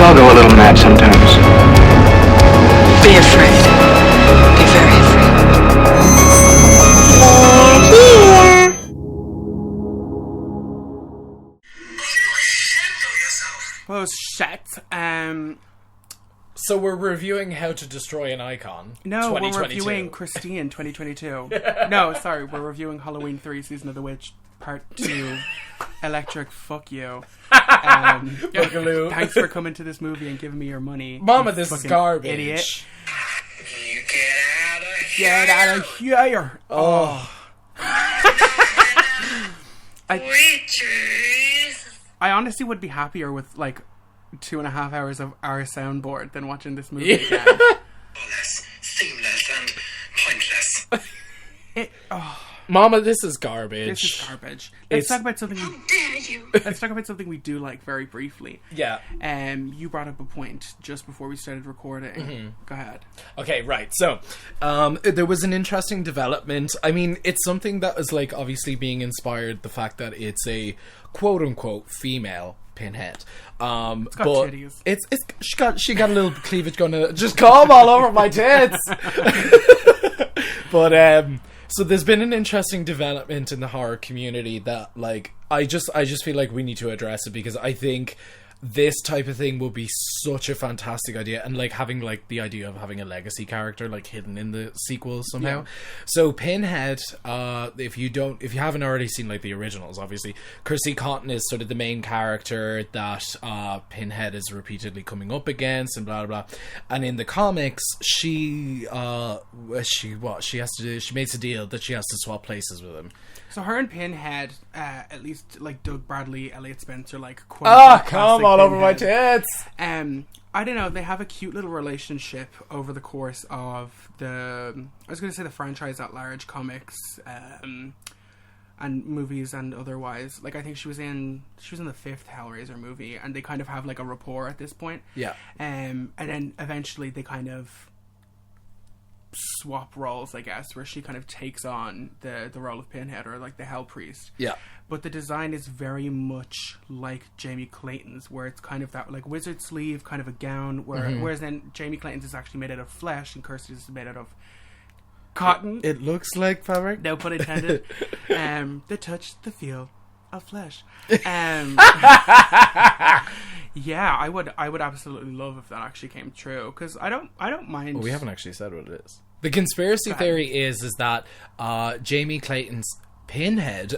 all go a little mad sometimes. Be afraid. Be very afraid. Oh, shit. So we're reviewing How to Destroy an Icon. No, we're 2022. reviewing Christine 2022. No, sorry, we're reviewing Halloween 3 Season of the Witch Part 2 Electric Fuck You. Boogaloo. Thanks for coming to this movie and giving me your money. Mama, you this is fucking garbage. Idiot. You get out of here. Get out of here. Oh. Waitress. I honestly would be happier with like 2.5 hours of our soundboard than watching this movie again. Less seamless and pointless. Mama, this is garbage. This is garbage. Let's talk about something. How dare you? Let's talk about something we do like very briefly. Yeah. You brought up a point just before we started recording. Mm-hmm. Go ahead. Okay, right. So, there was an interesting development. I mean, it's something that is like obviously being inspired the fact that it's a quote unquote female Pinhead. It's got but titties. It's she got a little cleavage going to just come all over my tits. But so there's been an interesting development in the horror community that like I just feel like we need to address it, because I think this type of thing will be such a fantastic idea, and like having like the idea of having a legacy character like hidden in the sequels somehow. Yeah. So Pinhead, if you haven't already seen like the originals, obviously Kirsty Cotton is sort of the main character that Pinhead is repeatedly coming up against and blah blah blah. And in the comics, she makes a deal that she has to swap places with him. So her and Pinhead, at least like Doug Bradley, Elliot Spencer, like quote. Come all over my tits. I don't know. They have a cute little relationship over the course of the franchise at large, comics, and movies and otherwise. Like I think she was in the 5th Hellraiser movie, and they kind of have like a rapport at this point. Yeah. And then eventually they kind of swap roles, I guess, where she kind of takes on the role of Pinhead, or like the Hell Priest. Yeah. But the design is very much like Jamie Clayton's, where it's kind of that like wizard sleeve kind of a gown, whereas then Jamie Clayton's is actually made out of flesh and Kirsty's is made out of cotton. It looks like fabric. No pun intended. The touch, the feel of flesh. Yeah, I would absolutely love if that actually came true, because I don't mind. Well, we haven't actually said what it is. The conspiracy theory is that Jamie Clayton's Pinhead,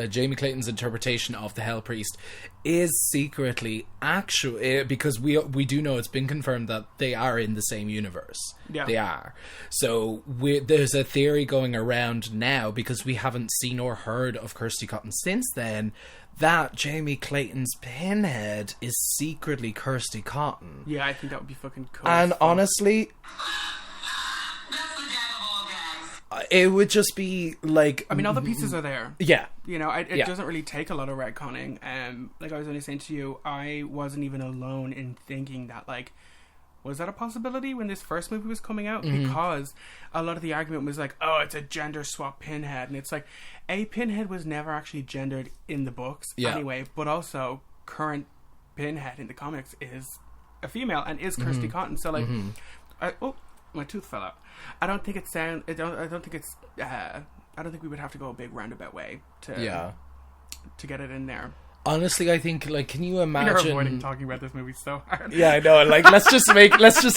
Jamie Clayton's interpretation of the Hell Priest, is secretly actual, because we do know it's been confirmed that they are in the same universe. Yeah. They are. So there's a theory going around now, because we haven't seen or heard of Kirsty Cotton since then, that Jamie Clayton's Pinhead is secretly Kirsty Cotton. Yeah, I think that would be fucking cool. And honestly, it would just be like, I mean, all the pieces are there. Yeah. You know, it doesn't really take a lot of retconning. Like I was only saying to you, I wasn't even alone in thinking that, like, was that a possibility when this first movie was coming out? Mm-hmm. Because a lot of the argument was like, oh, it's a gender swap Pinhead. And it's like, Pinhead was never actually gendered in the books anyway, but also current Pinhead in the comics is a female and is Kirsty Cotton. So like, my tooth fell out. I don't think we would have to go a big roundabout way to get it in there. Honestly, I think, like, can you You're imagine? avoiding talking about this movie so hard. Yeah, I know. Like, let's just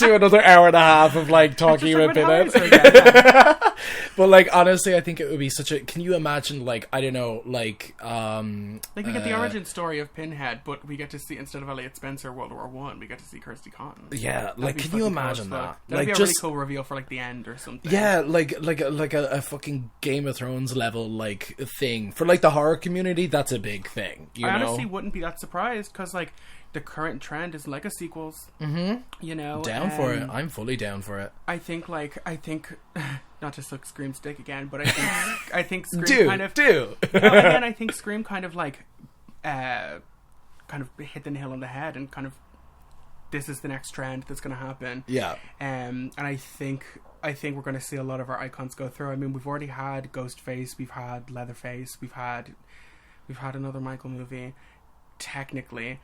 do another hour and a half of like talking about Pinhead. But like, honestly, I think it would be such a. Can you imagine? Like, I don't know. Like we get the origin story of Pinhead, but we get to see, instead of Elliot Spencer World War One, we get to see Kirsty Cotton. Yeah, like, can you imagine that? That'd Like, be a just really cool reveal for like the end or something. yeah, like a fucking Game of Thrones level like thing for like the horror community. That's a big thing. You I know? honestly wouldn't be that surprised, because like the current trend is like a sequels. Mm-hmm. You know, Down for it. I'm fully down for it. I think not to suck Scream's dick again, but I think Scream kind of do. again, I think Scream kind of hit the nail on the head, and kind of this is the next trend that's going to happen. Yeah. And I think we're going to see a lot of our icons go through. I mean, we've already had Ghostface, we've had Leatherface, we've had another Michael movie, technically.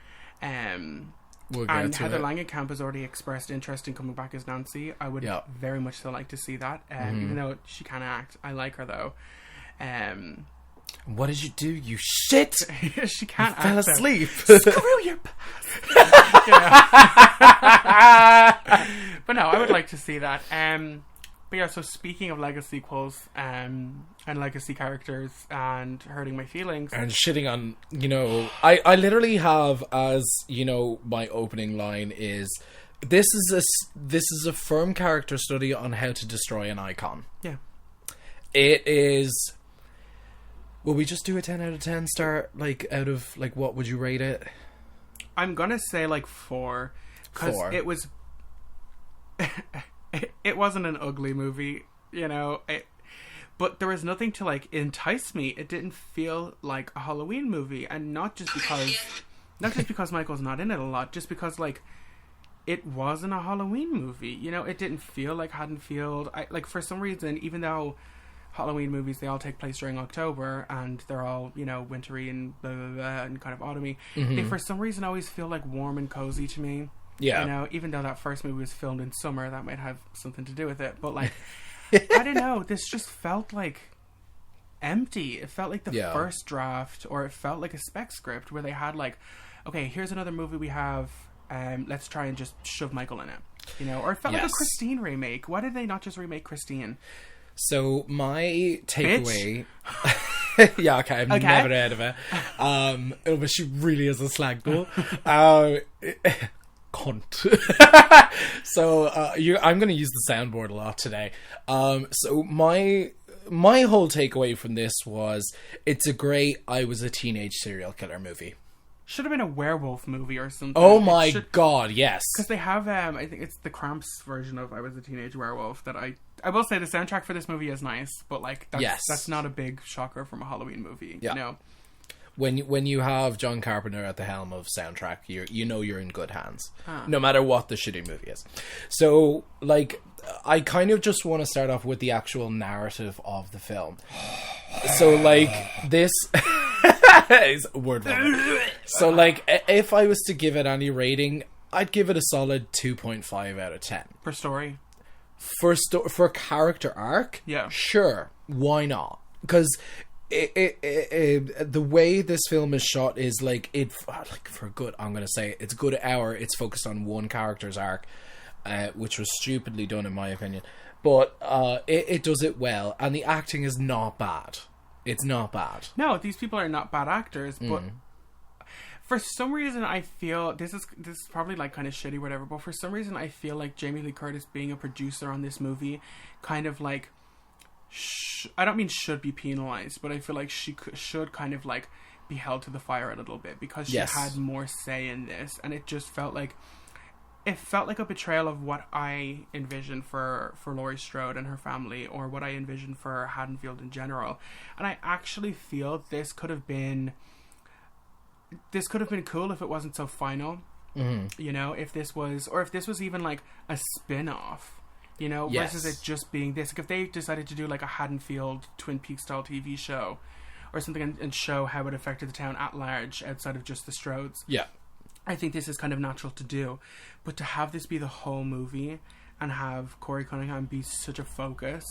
We'll get And to Heather it. Langenkamp has already expressed interest in coming back as Nancy. I would very much so like to see that. Even though she can't act. I like her, though. What did you do, you shit? She can't Fell act. asleep. Screw your past. But no, I would like to see that. But yeah, so speaking of legacy sequels and legacy characters and hurting my feelings. And shitting on, I literally have as, my opening line is, this is a firm character study on how to destroy an icon. Yeah. It is... Will we just do a 10 out of 10 star? Out of, what would you rate it? I'm gonna say 4. Because it was... it wasn't an ugly movie, but there was nothing to entice me. It didn't feel like a Halloween movie, and not just because Michael's not in it a lot, just because it wasn't a Halloween movie. It didn't feel like Haddonfield. For some reason, even though Halloween movies, they all take place during October and they're all wintry and blah, blah, blah, and kind of autumny, they for some reason always feel warm and cozy to me. Yeah. Even though that first movie was filmed in summer, that might have something to do with it. But, I don't know. This just felt, empty. It felt like the first draft, or it felt like a spec script where they had, okay, here's another movie we have. Let's try and just shove Michael in it. Or it felt like a Christine remake. Why did they not just remake Christine? So, my takeaway... yeah, okay, I've never heard of it. But she really is a slag bull. Cunt. So I'm going to use the soundboard a lot today. So my whole takeaway from this was, it's a great I was a teenage serial killer movie. Should have been a werewolf movie or something. Oh my god, yes. Because they have, I think it's the Cramps version of I Was a Teenage Werewolf that I will say the soundtrack for this movie is nice, but that's not a big shocker from a Halloween movie. Yeah. When you have John Carpenter at the helm of soundtrack, you're in good hands. No matter what the shitty movie is. So, I kind of just want to start off with the actual narrative of the film. So, this is a word vomit. So, if I was to give it any rating, I'd give it a solid 2.5 out of 10. Per story? For character arc? Yeah. Sure. Why not? Because... the way this film is shot is for a good, I'm gonna say it's a good hour, it's focused on one character's arc, which was stupidly done in my opinion, but it does it well, and the acting is not bad. It's not bad. No, these people are not bad actors, but for some reason I feel this is probably kind of shitty, whatever. But for some reason I feel like Jamie Lee Curtis being a producer on this movie, kind of I don't mean should be penalized, but I feel like she should kind of be held to the fire a little bit, because she had more say in this, and it just felt like a betrayal of what I envisioned for Laurie Strode and her family, or what I envisioned for Haddonfield in general. And I actually feel this could have been cool if it wasn't so final. If this was even a spin-off. Versus it just being this. If they decided to do a Haddonfield Twin Peaks style TV show or something, and show how it affected the town at large outside of just the Strodes. Yeah. I think this is kind of natural to do. But to have this be the whole movie and have Corey Cunningham be such a focus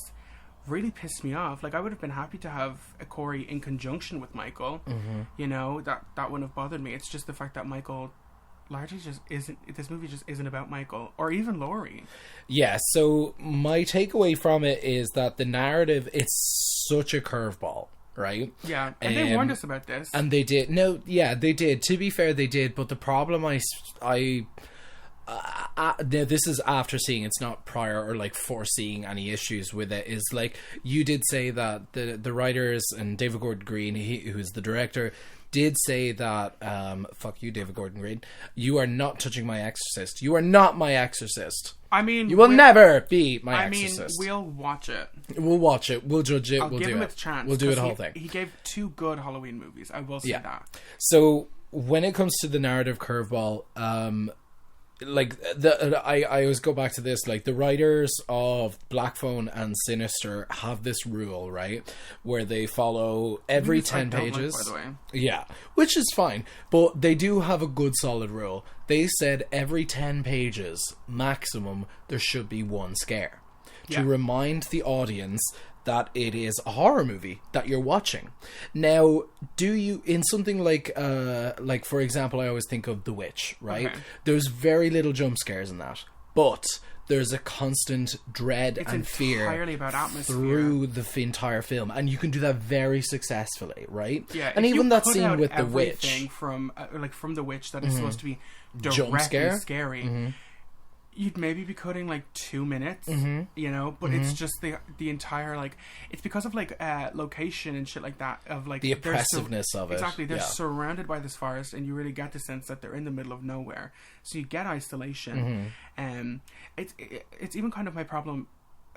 really pissed me off. I would have been happy to have a Corey in conjunction with Michael. That wouldn't have bothered me. It's just the fact that Michael... largely just isn't, this movie just isn't about Michael or even Laurie. Yeah, so my takeaway from it is that the narrative is such a curveball, right? Yeah, and they warned us about this. And they did. No, yeah, they did. To be fair, they did. But the problem this is after seeing, it's not prior or foreseeing any issues with it, is you did say that the writers and David Gordon Green, who's the director, did say that fuck you, David Gordon Green, you are not touching my Exorcist. You are not my Exorcist. I mean, you will never be my Exorcist. We'll watch it. We'll watch it. We'll judge it. We'll give him a chance. We'll do it the whole thing. He gave 2 good Halloween movies. I will say that. So when it comes to the narrative curveball, like I always go back to this, like the writers of Black Phone and Sinister have this rule, right, where they follow every 10 pages, by the way. yeah, which is fine, but they do have a good solid rule. They said every 10 pages maximum there should be one scare to remind the audience that it is a horror movie that you're watching. Now, do you, in something like for example, I always think of The Witch, right? Okay. There's very little jump scares in that, but there's a constant dread and fear about atmosphere through the entire film, and you can do that very successfully, right? Yeah, and even that scene with The Witch, from The Witch, that is supposed to be jump scare, scary. Mm-hmm. You'd maybe be cutting like 2 minutes, you know, but it's just the entire, like, it's because of like location and shit like that, of like the oppressiveness of it. Exactly, they're surrounded by this forest, and you really get the sense that they're in the middle of nowhere, so you get isolation. It's even kind of my problem,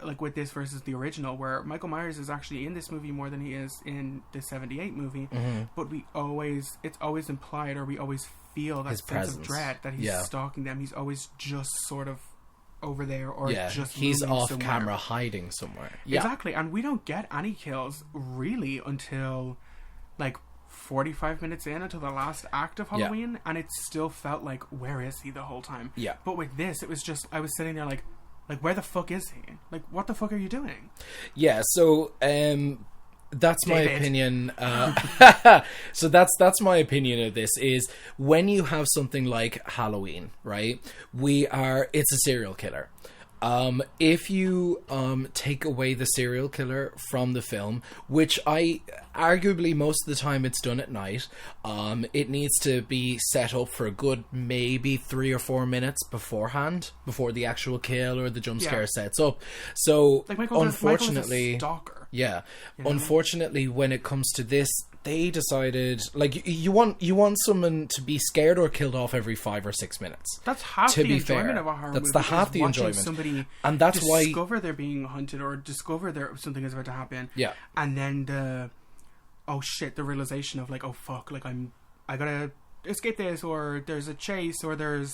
like with this versus the original, where Michael Myers is actually in this movie more than he is in the 78 movie, but it's always implied, or we always feel that his sense presence of dread, that he's stalking them. He's always just sort of over there, or just he's off somewhere. camera hiding somewhere. Exactly, and we don't get any kills really until like 45 minutes in, until the last act of Halloween, and it still felt like, where is he the whole time? But with this, it was just, I was sitting there like where the fuck is he? Like, what the fuck are you doing? So that's my opinion. So that's my opinion of this, is when you have something like Halloween, right? It's a serial killer. If you take away the serial killer from the film, which arguably most of the time it's done at night, it needs to be set up for a good maybe 3 or 4 minutes beforehand, before the actual kill or the jump scare sets up. So like unfortunately, Michael's a stalker. Yeah. You know? Unfortunately, when it comes to this, they decided, like, you want someone to be scared or killed off every 5 or 6 minutes. That's half the enjoyment of a horror movie. That's the half the enjoyment. Somebody and that's discover they're being hunted, or discover something is about to happen. Yeah. And then the realization of like, oh fuck, like I gotta escape this, or there's a chase, or there's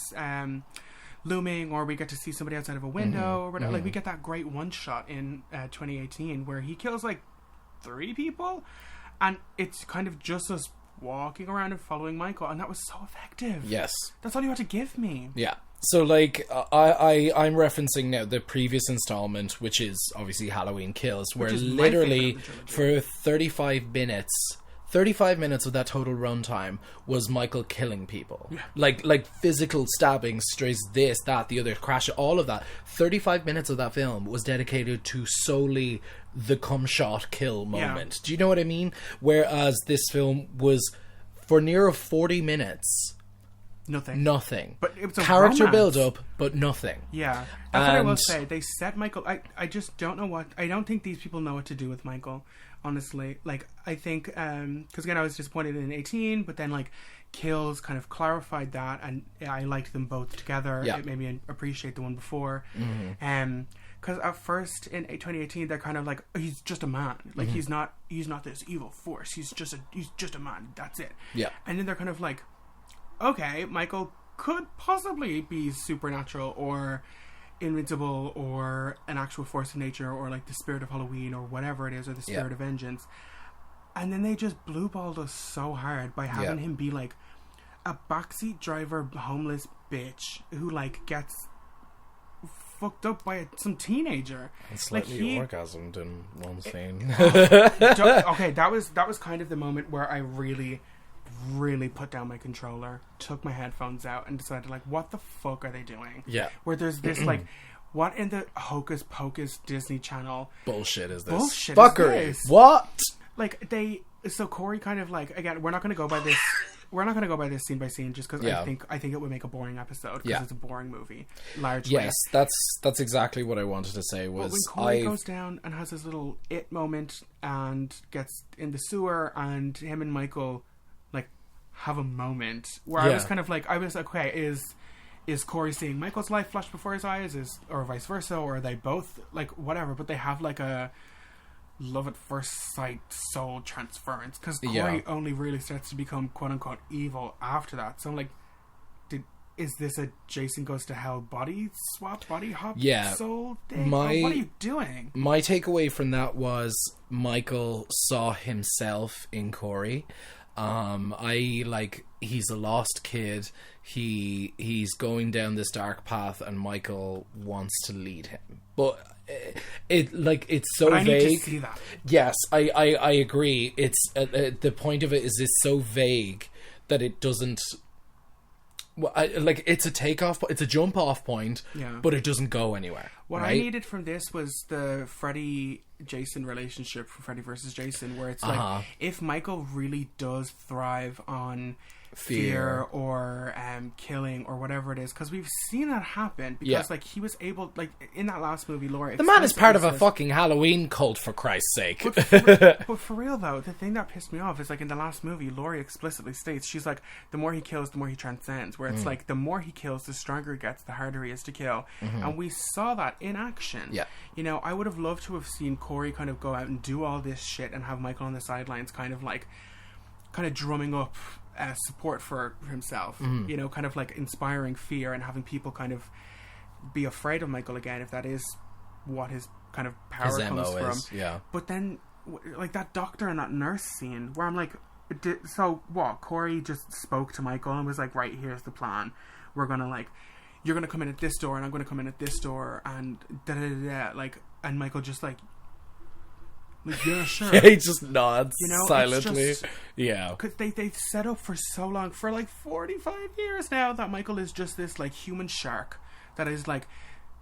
looming, or we get to see somebody outside of a window, or whatever. Like, we get that great one shot in 2018 where he kills like 3 people, and it's kind of just us walking around and following Michael, and that was so effective. Yes, that's all you had to give me. Yeah. So like I'm referencing now the previous installment, which is obviously Halloween Kills, where literally for 35 minutes of that total runtime was Michael killing people. Yeah. Like physical stabbing, strays, this, that, the other, crash, all of that. 35 minutes of that film was dedicated to solely the cum shot kill moment. Do you know what I mean? Whereas this film was, for near 40 minutes, nothing. But it was a character build up, but nothing. Yeah. That's what I will say. They set Michael, I just don't know what, I don't think these people know what to do with Michael. Honestly, like, I think, because again, I was disappointed in 18, but then like Kills kind of clarified that, and I liked them both together. It made me appreciate the one before. Because at first in 2018, they're kind of like, he's just a man, like he's not this evil force. He's just a man. That's it. Yeah. And then they're kind of like, okay, Michael could possibly be supernatural or invincible or an actual force of nature, or like the spirit of Halloween, or whatever it is, or the spirit of vengeance. And then they just blue-balled us so hard by having him be like a backseat driver, homeless bitch who like gets fucked up by some teenager. And slightly orgasmed in one scene. Okay, that was kind of the moment where I really put down my controller, took my headphones out, and decided, like, what the fuck are they doing? Yeah. Where there's this, like, what in the hocus pocus Disney Channel bullshit is this? Bullshit fuckery. Is this? What? Like, so Corey kind of, like, again, we're not going to go by this scene by scene, just because I think it would make a boring episode, because it's a boring movie, largely. Yes, that's exactly what I wanted to say. Was but when Corey goes down and has his little it moment and gets in the sewer, and him and Michael have a moment where I was kind of like, okay, is Corey seeing Michael's life flash before his eyes, or vice versa, or are they both, like, whatever, but they have like a love at first sight soul transference, because Corey only really starts to become quote unquote evil after that. So I'm like, is this a Jason Goes to Hell body swap, body hop soul thing? What are you doing? My takeaway from that was Michael saw himself in Corey. He's a lost kid. He's going down this dark path, and Michael wants to lead him. But it's so I vague. Need to see that. Yes, I agree. It's the point of it is it's so vague that it doesn't. Well, it's a takeoff, it's a jump off point, but it doesn't go anywhere. What right? I needed from this was the Freddy Jason relationship from Freddy versus Jason, where it's like if Michael really does thrive on fear or killing or whatever it is, because we've seen that happen, because like he was able, like in that last movie, Laura, the man is part of a fucking Halloween cult, for Christ's sake. But for real though, the thing that pissed me off is like in the last movie, Laurie explicitly states, she's like, the more he kills, the more he transcends, where it's like the more he kills, the stronger he gets, the harder he is to kill. And we saw that in action. You know, I would have loved to have seen Corey kind of go out and do all this shit and have Michael on the sidelines kind of drumming up support for himself, you know, kind of like inspiring fear and having people kind of be afraid of Michael again, if that is what his kind of power comes from. But then like that doctor and that nurse scene where I'm like, so what, Corey just spoke to Michael and was like, right, here's the plan, we're gonna like, you're gonna come in at this door and I'm gonna come in at this door and and Michael just like yeah, sure. He just nods, you know, silently. Because they've set up for so long, for like 45 years now, that Michael is just this like human shark that is like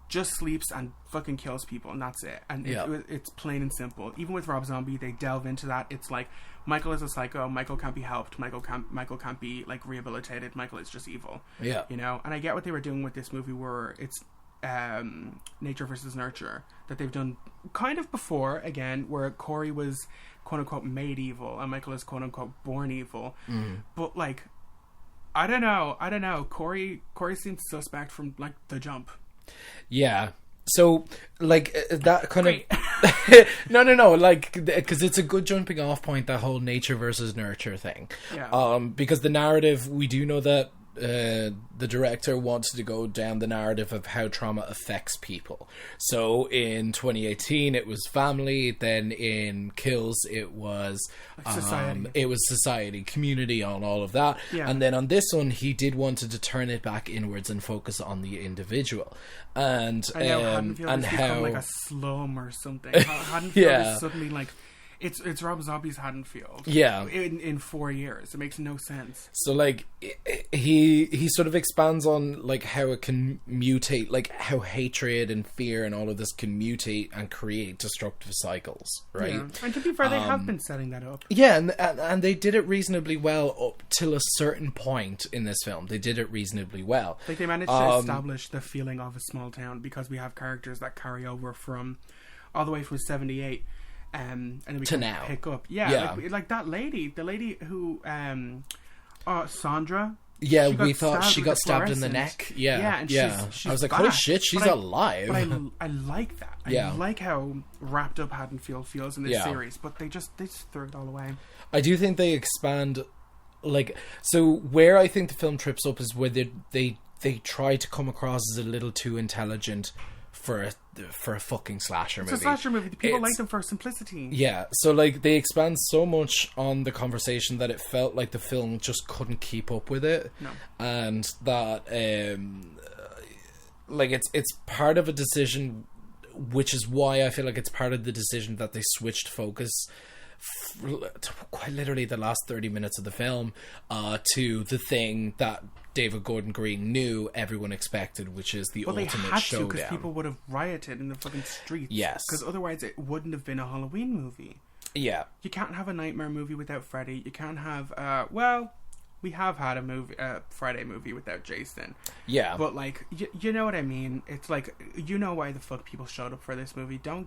just sleeps and fucking kills people, and that's it. And it's plain and simple. Even with Rob Zombie, they delve into that. It's like Michael is a psycho. Michael can't be helped. Michael can't be like rehabilitated. Michael is just evil. Yeah, you know. And I get what they were doing with this movie, where it's nature versus nurture, that they've done kind of before, again, where Corey was quote unquote made evil and Michael is quote unquote born evil. But like, I don't know. Corey seems suspect from like the jump. Yeah. So, like, that kind of... No, like, because it's a good jumping off point, that whole nature versus nurture thing. Yeah. Because the narrative, we do know that the director wanted to go down the narrative of how trauma affects people. So in 2018 it was family, then in Kills it was society, community, on all of that. And then on this one he did wanted to turn it back inwards and focus on the individual. And and how like a slum or something. Haddonfield is suddenly like it's Rob Zombie's Haddonfield. Yeah. In 4 years. It makes no sense. So, like, he sort of expands on, like, how it can mutate, like, how hatred and fear and all of this can mutate and create destructive cycles, right? Yeah. And to be fair, they have been setting that up. Yeah, and they did it reasonably well up till a certain point in this film. They did it reasonably well. Like, they managed to establish the feeling of a small town, because we have characters that carry over from all the way from 78. And then we can now pick up, like that lady, the lady who, Sandra. Yeah, we thought she got stabbed in the neck. Yeah, and she's I was like, holy shit, she's alive. But I like that. I like how wrapped up Haddonfield feels in this series, but they just threw it all away. I do think they expand, like, so where I think the film trips up is where they try to come across as a little too intelligent for a fucking slasher movie. It's a slasher movie. People like them for simplicity. Yeah, so like they expand so much on the conversation that it felt like the film just couldn't keep up with it. No. And that like it's part of a decision, which is why I feel like it's part of the decision that they switched focus quite literally the last 30 minutes of the film to the thing that David Gordon Green knew everyone expected, which is the ultimate showdown. Well, they had to, because people would have rioted in the fucking streets. Yes. Because otherwise it wouldn't have been a Halloween movie. Yeah. You can't have a Nightmare movie without Freddy. You can't have, we have had a Friday movie without Jason. Yeah. But, like, you know what I mean? It's like, you know why the fuck people showed up for this movie. Don't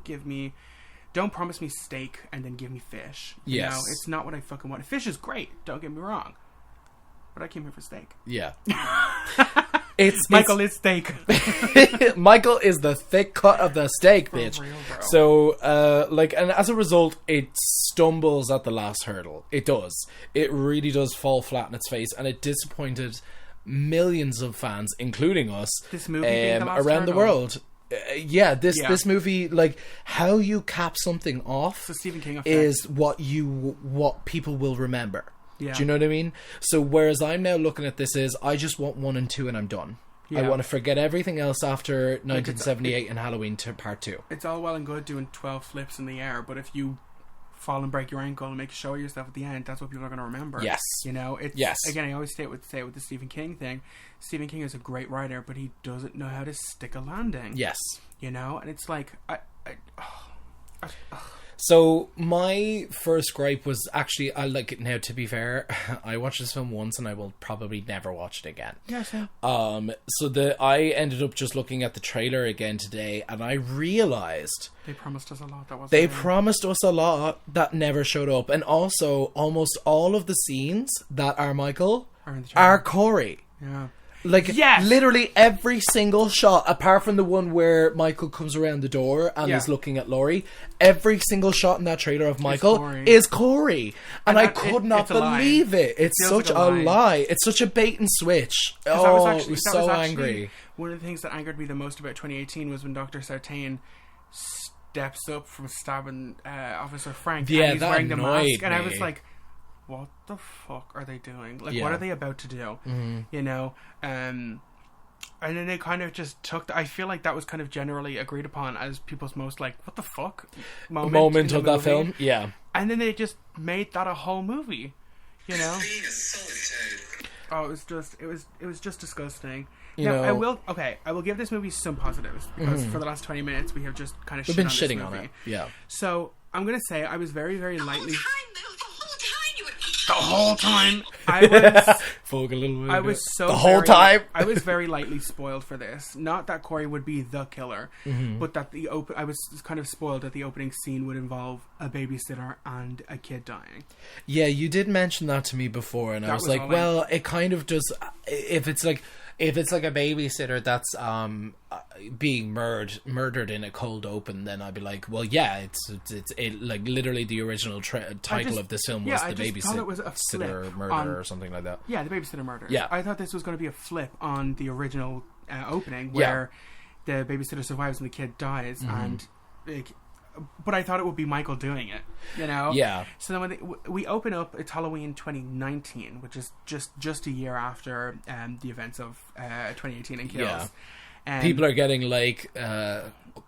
promise me steak and then give me fish. You know, it's not what I fucking want. Fish is great, don't get me wrong. But I came here for steak. Yeah. Michael is steak. Michael is the thick cut of the steak, bitch. For real, bro. So, and as a result, it stumbles at the last hurdle. It does. It really does fall flat in its face, and it disappointed millions of fans, including us, This movie being the last around the hurdle. world. This movie, like, how you cap something off The Stephen King effect. is what people will remember. Yeah. Do you know what I mean? So whereas I'm now looking at this is, I just want 1 and 2 and I'm done. I Yeah. want to forget everything else after 1978 and Halloween to Part 2. It's all well and good doing 12 flips in the air, but if you fall and break your ankle and make a show of yourself at the end, that's what people are going to remember. Yes. You know, it's, Yes. again, I always say it with the Stephen King thing. Stephen King is a great writer, but he doesn't know how to stick a landing. Yes. You know, and it's like, So my first gripe was actually, I like it now, to be fair, I watched this film once and I will probably never watch it again. yeah, same. So I ended up just looking at the trailer again today and I realized They promised us a lot. That wasn't they there. promised us a lot that never showed up. And also, almost all of the scenes that are Michael Are in the trailer. are Corey. Yeah. Like, Yes! literally every single shot, apart from the one where Michael comes around the door and Yeah. is looking at Laurie, every single shot in that trailer of Michael Corey. is Corey. And I that- could it- not it's a lie. believe it. It's Feels such like a a lie. It's such a bait and switch. 'Cause Oh, that was it actually- was that so was actually angry. One of the things that angered me the most about 2018 was when Dr. Sartain steps up from stabbing Officer Frank. Yeah, and he's that wearing the annoyed mask, and I was me. like, what the fuck are they doing? Like, Yeah. what are they about to do? You know? And then they kind of just took... I feel like that was kind of generally agreed upon as people's most, like, what the fuck Moment in the of that movie. film? Yeah. And then they just made that a whole movie. You know? Being a solitude. Oh, it was just disgusting. You Now, know- I will give this movie some positives because for the last 20 minutes we have just kind of We've shit been on this shitting on movie. it. Yeah. So I'm gonna say I was very, very lightly. The whole time Folk a little bit. I was so the whole very- time. I was very lightly spoiled for this. Not that Corey would be the killer, but that I was kind of spoiled that the opening scene would involve a babysitter and a kid dying. Yeah, you did mention that to me before, and I That was was like, all well, it kind of does. If it's like a babysitter that's being murdered in a cold open, then I'd be like, well, yeah, it's like literally the original title of this film was I the just thought it was a babysitter flip murder on- or something like that. Yeah, the babysitter murder. Yeah. I thought this was going to be a flip on the original opening where the babysitter survives and the kid dies, and but I thought it would be Michael doing it, you know? Yeah. So then when we open up, it's Halloween 2019, which is just a year after the events of 2018 and Kills. Yeah. And People are getting like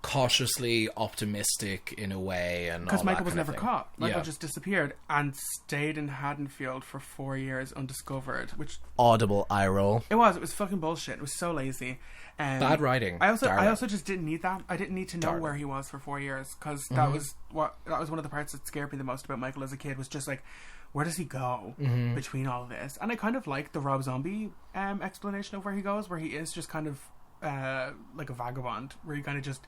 cautiously optimistic in a way, and because all Michael that was kind of never thing. caught. Michael Yeah. just disappeared and stayed in Haddonfield for 4 years undiscovered, which Audible eye roll. it was fucking bullshit. It was so lazy. Bad writing. I Darling. also just didn't need that. I didn't need to know Darling. where he was for 4 years because that was one of the parts that scared me the most about Michael as a kid was just like, where does he go between all of this? And I kind of like the Rob Zombie explanation of where he goes, where he is just kind of like a vagabond, where he kind of just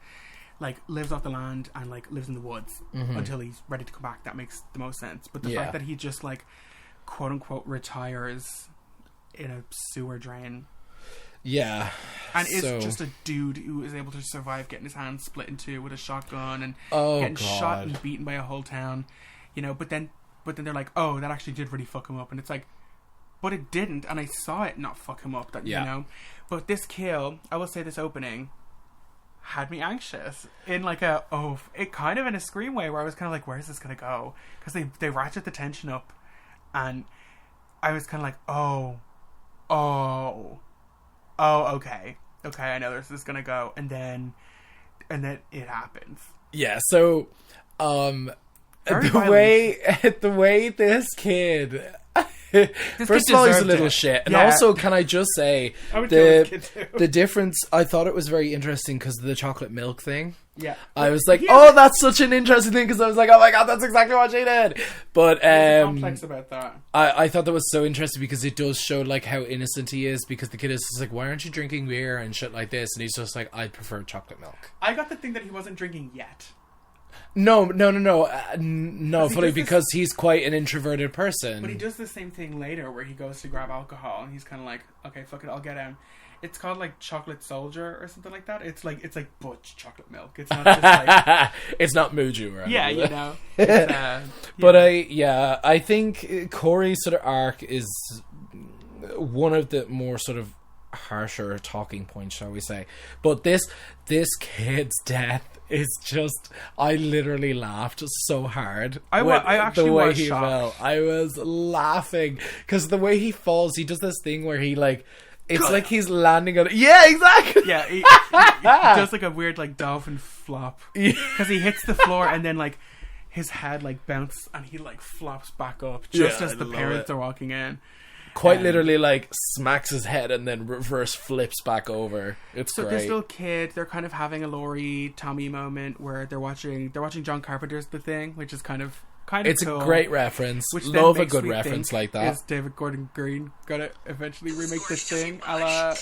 like lives off the land and like lives in the woods until he's ready to come back. That makes the most sense. But the Yeah. fact that he just like quote unquote retires in a sewer drain. Yeah. And is So- just a dude who is able to survive getting his hand split in two with a shotgun and Oh, getting shot God. and beaten by a whole town, you know. But then they're like, oh, that actually did really fuck him up, and it's like, but it didn't, and I saw it not fuck him up. That Yeah. you know, but this kill, I will say, this opening had me anxious in like it kind of in a Scream way where I was kind of like, where is this gonna go? Because they ratchet the tension up, and I was kind of like, oh, okay, I know this is gonna go, and then it happens. Yeah, so Very the way this kid first of all, he's a deserved little it. shit, and Yeah. also, can I just say I would kill this kid too. the difference? I thought it was very interesting because of the chocolate milk thing. Yeah, I was like, He oh, has that's such an interesting thing, because I was like, oh my god, that's exactly what she did. But a complex about that. I thought that was so interesting because it does show like how innocent he is, because the kid is just like, why aren't you drinking beer and shit like this, and he's just like, I prefer chocolate milk. I got the thing that he wasn't drinking yet. No, fully, does this- because he's quite an introverted person. But he does the same thing later where he goes to grab alcohol and he's kind of like, okay, fuck it, I'll get him. It's called like Chocolate Soldier or something like that. It's like Butch chocolate milk. It's not just like It's not Muju, right? yeah, you know. It's, But I think Corey's sort of arc is one of the more sort of harsher talking points, shall we say. But this kid's death is just, I literally laughed so hard. I actually was shocked. I was laughing because the way he falls, he does this thing where he like, it's like he's landing on it. Yeah, exactly. Yeah, he does like a weird like dolphin flop because he hits the floor and then like his head like bounces and he like flops back up just as the parents are walking in. Quite literally, like, smacks his head and then reverse flips back over. It's so great. This little kid, they're kind of having a Laurie Tommy moment where they're watching John Carpenter's The Thing, which is kind of it's cool. A great reference. Which love a good reference like that. Is David Gordon Green gonna eventually remake this thing? A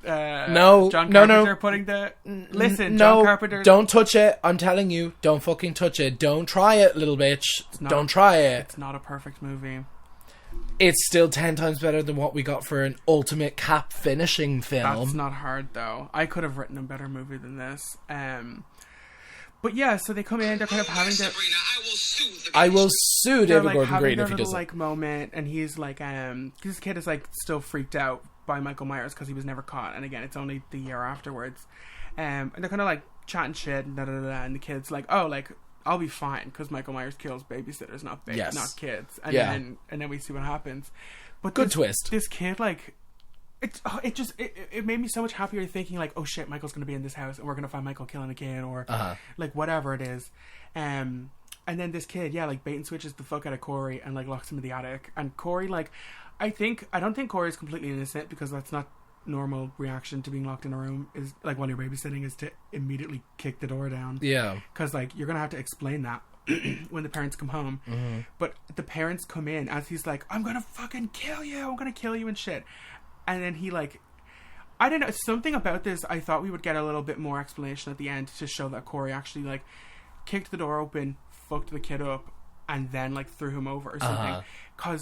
la no, John Carpenter putting the John Carpenter. Don't touch it. I'm telling you, don't fucking touch it. Don't try it, little bitch. Don't try it. It's not a perfect movie. It's still 10 times better than what we got for an ultimate cap finishing film. That's not hard, though. I could have written a better movie than this. But yeah, so they come in, they're kind of having their... I will sue David Gordon Green if he doesn't. Like moment, and he's like, this kid is like still freaked out by Michael Myers because he was never caught, and again, it's only the year afterwards. And they're kind of like chatting shit, and and the kid's like, oh, like, I'll be fine because Michael Myers kills babysitters, not kids. And then we see what happens. But good twist. This kid, like, it made me so much happier thinking like, oh shit, Michael's gonna be in this house and we're gonna find Michael killing a kid or like whatever it is. And then this kid, like bait and switches the fuck out of Corey and like locks him in the attic. And Corey, like, I don't think Corey's completely innocent because that's not normal reaction to being locked in a room is like while you're babysitting is to immediately kick the door down. Yeah. Because like you're gonna have to explain that when the parents come home. Mm-hmm. But the parents come in as he's like, I'm gonna fucking kill you. I'm gonna kill you and shit. And then he like, I don't know, something about this. I thought we would get a little bit more explanation at the end to show that Corey actually like kicked the door open, fucked the kid up, and then like threw him over or something. Because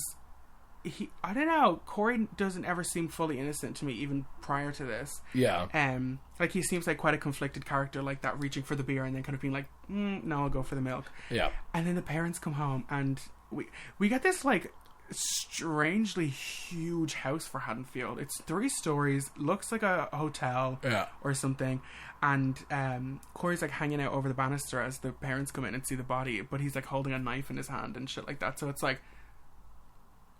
I don't know, Corey doesn't ever seem fully innocent to me, even prior to this. Yeah. Like he seems like quite a conflicted character, like that, reaching for the beer and then kind of being like, no, I'll go for the milk. Yeah. And then the parents come home and we get this like strangely huge house for Haddonfield. It's 3 stories, looks like a hotel or something. And Corey's like hanging out over the banister as the parents come in and see the body, but he's like holding a knife in his hand and shit like that. So it's like,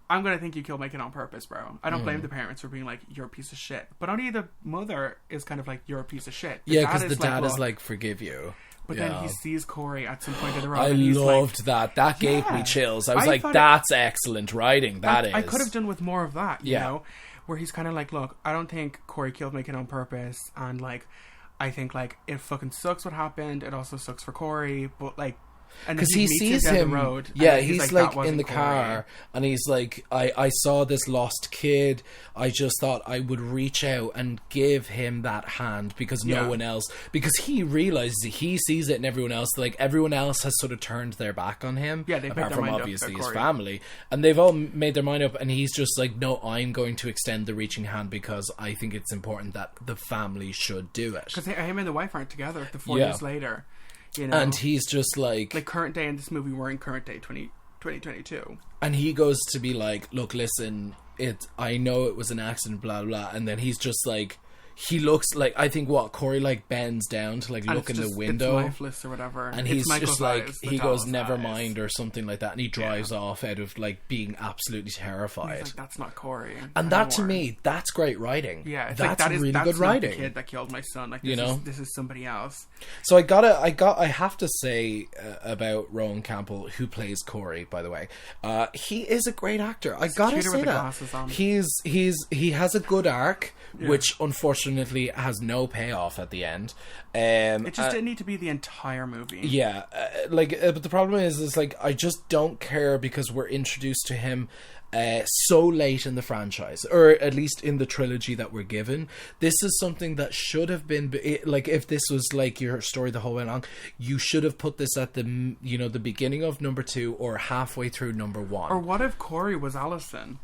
I'm gonna think you killed my kid on purpose, bro. I don't blame the parents for being like, you're a piece of shit. But only the mother is kind of like, you're a piece of shit. Because the dad is like, forgive you. But then he sees Corey at some point in the road. I loved that. That gave me chills. I was like, that's excellent writing. That is. I could have done with more of that, you know? Where he's kind of like, look, I don't think Corey killed my kid on purpose. And like, I think like, it fucking sucks what happened. It also sucks for Corey. But like, because he sees him the road, he's like in the car and he's like, I saw this lost kid. I just thought I would reach out and give him that hand because no one else, because he realizes he sees it in everyone else, like everyone else has sort of turned their back on him, apart from obviously his family, and they've all made their mind up, and he's just like, no, I'm going to extend the reaching hand because I think it's important that the family should do it, because him and the wife aren't together 4 years later. You know? And he's just like current day in this movie, we're in current day 2022. And he goes to be like, look, listen, I know it was an accident, blah, blah. And then he's just like, he looks like, I think Corey like bends down to like look in the window. It's lifeless or whatever. And he's just like, he goes, never mind or something like that. And he drives off out of like being absolutely terrified. He's like, that's not Corey. And that to me, that's great writing. Yeah. It's that's like, really that's good not writing. The kid that killed my son. Like, this is somebody else. So I have to say about Rohan Campbell, who plays Corey, by the way, he is a great actor. I gotta say that. He has a good arc, which unfortunately has no payoff at the end. It just didn't need to be the entire movie. Yeah, but the problem is like, I just don't care because we're introduced to him so late in the franchise, or at least in the trilogy that we're given. This is something that should have been like, if this was like your story the whole way along, you should have put this at the the beginning of number 2 or halfway through number 1. Or what if Corey was Allison?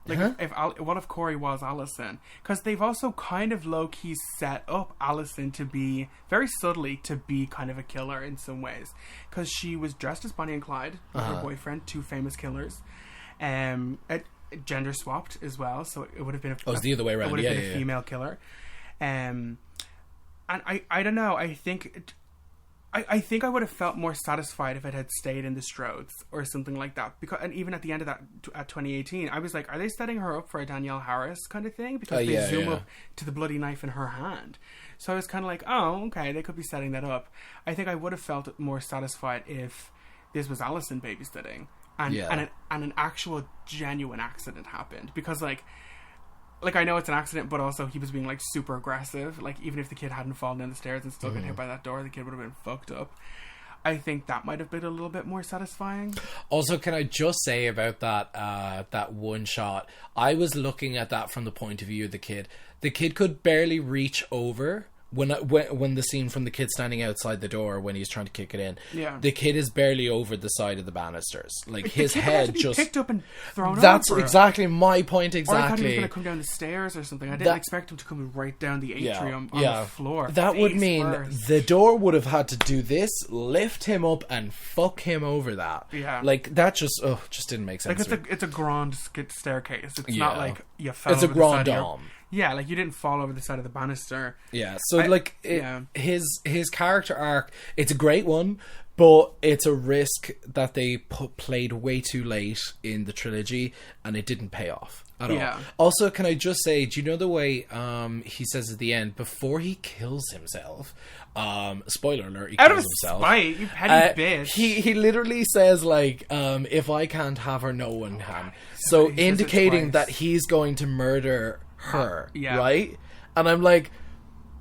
Like, what if Corey was Allison? Because they've also kind of low-key set up Allison to be, very subtly, to be kind of a killer in some ways. Because she was dressed as Bonnie and Clyde with her boyfriend, 2 famous killers. gender swapped as well, so it would have been it's the other way around. It would have been a female killer. And I don't know. I think I would have felt more satisfied if it had stayed in the Strodes or something like that. And even at the end of that, at 2018, I was like, are they setting her up for a Danielle Harris kind of thing? Because they zoom up to the bloody knife in her hand. So I was kind of like, oh, okay, they could be setting that up. I think I would have felt more satisfied if this was Allison babysitting and an actual genuine accident happened. Because like I know it's an accident, but also he was being like super aggressive. Like even if the kid hadn't fallen down the stairs and still got hit by that door, the kid would have been fucked up. I think that might have been a little bit more satisfying. Also, can I just say about that one shot? I was looking at that from the point of view of the kid. The kid could barely reach over. When the scene from the kid standing outside the door when he's trying to kick it in, the kid is barely over the side of the banisters. Like his head just picked up and thrown. That's over exactly my point. Exactly. Or I thought he was going to come down the stairs or something. I didn't expect him to come right down the atrium on the floor. That would mean the door would have had to do this, lift him up, and fuck him over that. Yeah, like that just didn't make sense. Like it's a grand staircase. It's not like you fell. It's over a grand the side dome. Yeah, like you didn't fall over the side of the banister. Yeah, so his character arc, it's a great one, but it's a risk that they played way too late in the trilogy, and it didn't pay off at all. Also, can I just say, do you know the way he says at the end, before he kills himself, spoiler alert, he out kills of himself. Spite, you petty bitch. He literally says like, if I can't have her, no one can. So indicating that he's going to murder her, right? And I'm like,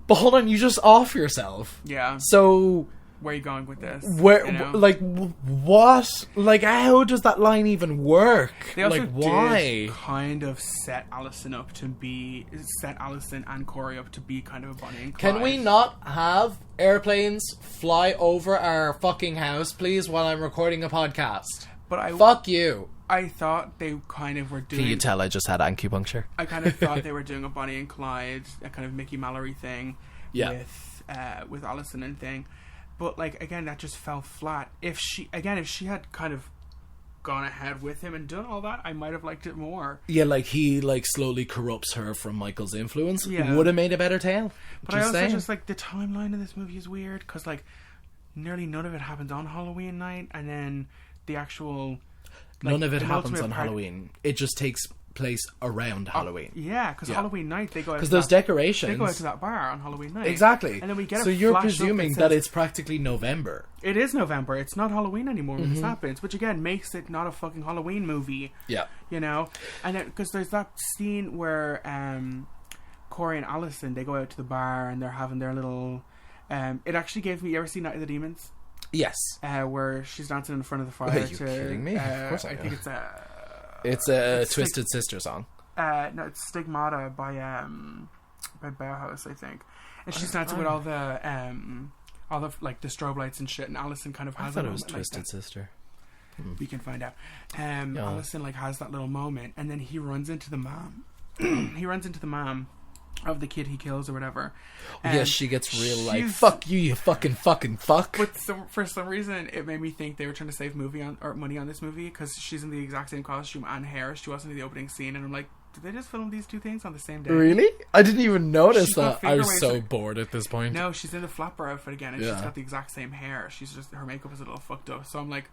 but hold on, you just off yourself. Yeah. So where are you going with this? Where, you know? Like, what? Like, how does that line even work? They also like, why? Did kind of set Allison and Corey up to be kind of a Bonnie and Clyde. Can we not have airplanes fly over our fucking house, please, while I'm recording a podcast? But fuck you. I thought they kind of were doing... Can you tell I just had acupuncture? I kind of thought they were doing a Bonnie and Clyde, a kind of Mickey Mallory thing with Allison and thing. But, like, again, that just fell flat. If she had kind of gone ahead with him and done all that, I might have liked it more. Yeah, like, he, like, slowly corrupts her from Michael's influence. Yeah. Would have made a better tale. But I also just, like, the timeline of this movie is weird, because, like, nearly none of it happens on Halloween night, and then the actual... Like, none of it happens on Halloween. It just takes place around Halloween. Yeah, because Halloween night they go out. Because those decorations. They go out to that bar on Halloween night. Exactly. And then we get. So you're presuming that it's practically November. It is November. It's not Halloween anymore when this happens, which again makes it not a fucking Halloween movie. Yeah. You know, and then because there's that scene where Corey and Allison, they go out to the bar and they're having their little. It actually gave me. You ever seen Night of the Demons? Yes. Where she's dancing in front of the fire. Are you kidding me? Of course I think it's a Twisted Sister song. No, it's Stigmata by Bauhaus, I think. And she's dancing with all the like the strobe lights and shit. And Allison kind of has. I thought it was Twisted Sister. We can find out. Allison like has that little moment, and then he runs into the mom. He runs into the mom of the kid he kills or whatever. Yes, she gets real like, fuck you fucking fuck. But for some reason, it made me think they were trying to save money on this movie, because she's in the exact same costume and hair. She wasn't in the opening scene, and I'm like, did they just film these two things on the same day? Really? I didn't even notice that. I was so bored at this point. No, she's in the flapper outfit again, and she's got the exact same hair. She's just, her makeup is a little fucked up. So I'm like,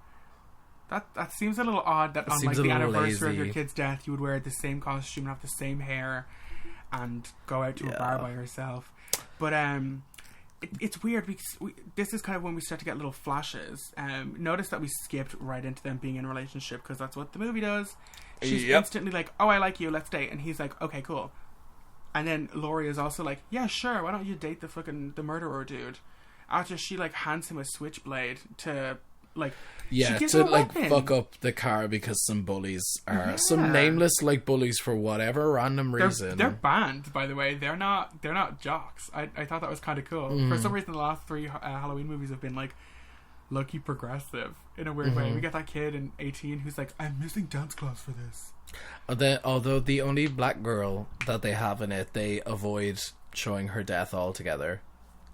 that seems a little odd that on like the anniversary of your kid's death, you would wear the same costume and have the same hair and go out to a bar by herself. But it's weird because this is kind of when we start to get little flashes. Notice that we skipped right into them being in a relationship, because that's what the movie does. She's instantly like, oh, I like you, let's date. And he's like, okay, cool. And then Laurie is also like, yeah, sure, why don't you date the murderer dude? After she like hands him a switchblade to like, to like fuck up the car because some bullies are some nameless like bullies for whatever random reason. They're banned, by the way. They're not jocks. I thought that was kind of cool. For some reason, the last three Halloween movies have been like low-key progressive in a weird way. We get that kid in 18 who's like, I'm missing dance class for this. Although the only black girl that they have in it, they avoid showing her death altogether.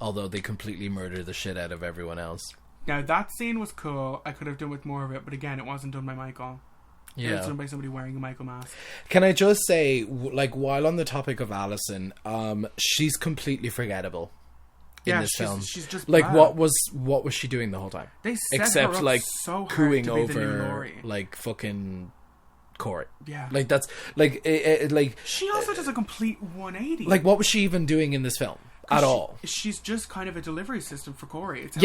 Although they completely murder the shit out of everyone else. Now, that scene was cool. I could have done with more of it, but again, it wasn't done by Michael. Yeah. It's done by somebody wearing a Michael mask. Can I just say, like, while on the topic of Alison, she's completely forgettable in this film. She's just like, bad. what was she doing the whole time? They set Except her up like so hard cooing to be the new over Laurie. like fucking Corey. Yeah. Like that's like like She also does a complete 180. like what was she even doing in this film at all? She's just kind of a delivery system for Corey. It's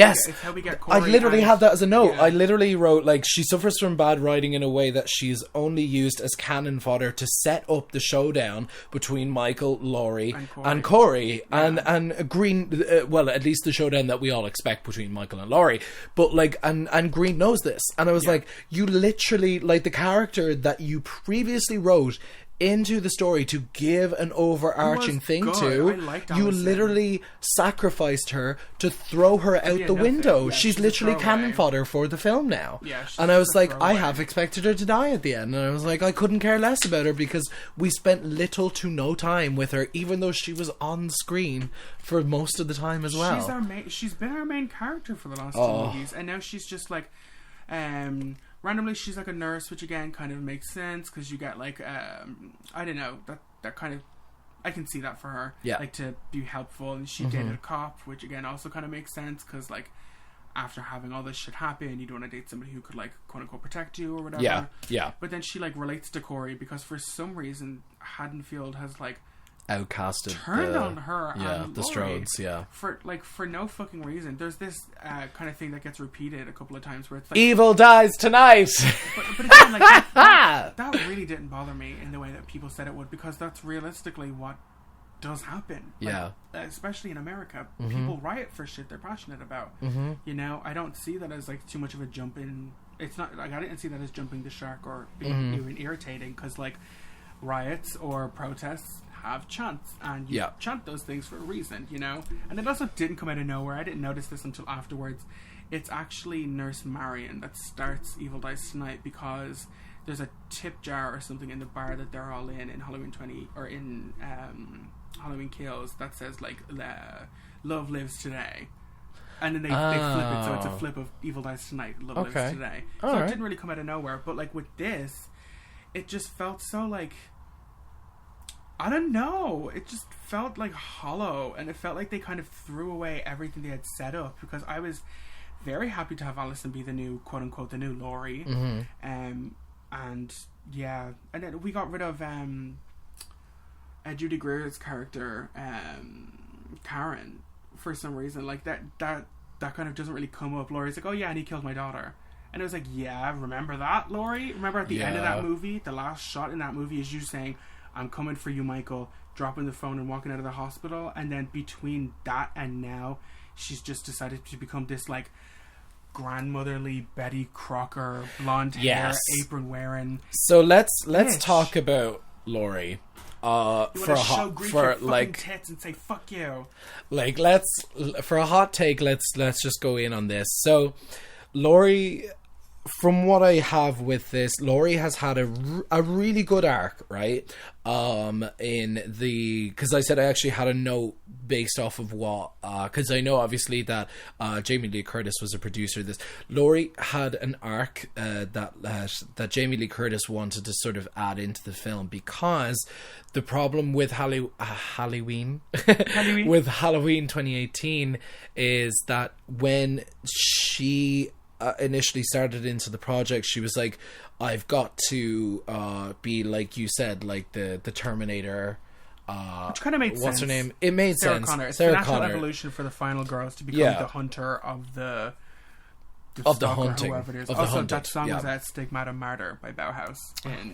how we get I Corey. literally had that as a note. Yeah. I literally wrote, like, she suffers from bad writing in a way that she's only used as cannon fodder to set up the showdown between Michael, Laurie, and Corey. And Green, well, at least the showdown that we all expect between Michael and Laurie. But, like, and Green knows this. And I was like, you literally, like, the character that you previously wrote into the story to give an overarching thing good. to, I liked you Alison. literally sacrificed her to throw her out the window. Yeah, she's she's a literally throwaway. cannon fodder for the film now. Yeah, she's and I was just a like, I throwaway. have expected her to die at the end. And I was like, I couldn't care less about her because we spent little to no time with her, even though she was on screen for most of the time as well. She's been our main character for the last two movies, and now she's just like, randomly she's like a nurse, which again kind of makes sense because you get like, I don't know, that kind of, I can see that for her, like to be helpful, and she dated a cop, which again also kind of makes sense because like after having all this shit happen, you don't want to date somebody who could like quote unquote protect you or whatever. Yeah. But then she like relates to Corey because for some reason Haddonfield has like Outcasted. turned on her Yeah, the Laurie Strodes, for no fucking reason. There's this kind of thing that gets repeated a couple of times where it's like Evil dies tonight! but again, like that really didn't bother me in the way that people said it would, because that's realistically what does happen. Yeah. Like, especially in America, people riot for shit they're passionate about. You know, I don't see that as like too much of a jump in. It's not like I didn't see that as jumping the shark or being even irritating, because like riots or protests have chants, and you chant those things for a reason, you know. And it also didn't come out of nowhere. I didn't notice this until afterwards. It's actually Nurse Marion that starts Evil Dies Tonight, because there's a tip jar or something in the bar that they're all in Halloween 20 or in Halloween Kills that says like love lives today, and then they flip it, so it's a flip of Evil Dies Tonight, love lives today. So it didn't really come out of nowhere, but like with this, it just felt so like, I don't know, it just felt like hollow, and it felt like they kind of threw away everything they had set up, because I was very happy to have Alison be the new, quote unquote, the new Laurie. And yeah, and then we got rid of Judy Greer's character, Karen, for some reason. Like that kind of doesn't really come up. Laurie's like, oh yeah, and he killed my daughter. And it was like, yeah, remember that, Laurie? Remember at the end of that movie, the last shot in that movie is you saying, I'm coming for you, Michael, dropping the phone and walking out of the hospital. And then between that and now, she's just decided to become this like grandmotherly Betty Crocker, blonde hair, apron wearing. So let's talk about Laurie. For a hot tits and say fuck you. Like for a hot take, let's just go in on this. So Laurie, from what I have with this, Laurie has had a really good arc, right? Because I said I actually had a note based off of what, because I know obviously that Jamie Lee Curtis was a producer of this. Laurie had an arc that Jamie Lee Curtis wanted to sort of add into the film, because the problem with Halloween with Halloween 2018 is that when she initially started into the project, she was like, I've got to be, like you said, like the Terminator, which kind of made sense. What's her name? It made Sarah sense. Connor. It's Sarah the natural Connor. evolution for the final girls to become the hunter of the hunting, whoever it is. of the Also, hunting. that song was at Stigmata Martyr by Bauhaus.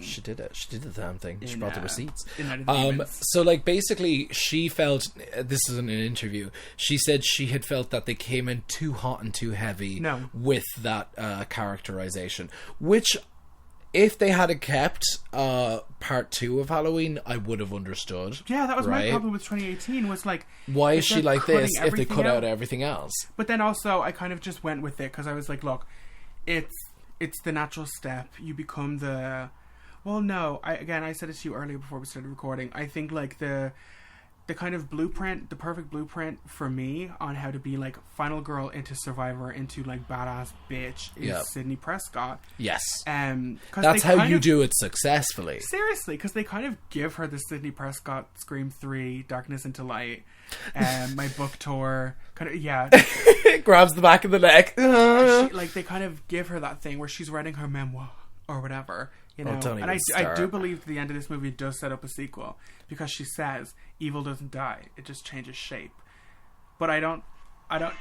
She did it. She did the damn thing. She brought the receipts. In So, like, basically, she felt, this is in an interview, she said she had felt that they came in too hot and too heavy with that characterization, which, if they had kept part 2 of Halloween, I would have understood. Yeah, that was my problem with 2018, was like, why is she like this if they cut out everything else? But then also, I kind of just went with it, because I was like, look, it's the natural step. You become the... Well, no, I said it to you earlier before we started recording. I think, like, the kind of blueprint, the perfect blueprint for me on how to be like final girl into survivor into like badass bitch is Sydney Prescott. Yes. That's how you do it successfully. Seriously, because they kind of give her the Sydney Prescott Scream 3, Darkness into Light, my book tour, kind of, grabs the back of the neck. They kind of give her that thing where she's writing her memoir or whatever. You know, don't and even I do believe the end of this movie does set up a sequel because she says evil doesn't die; it just changes shape. But I don't. No, ma'am.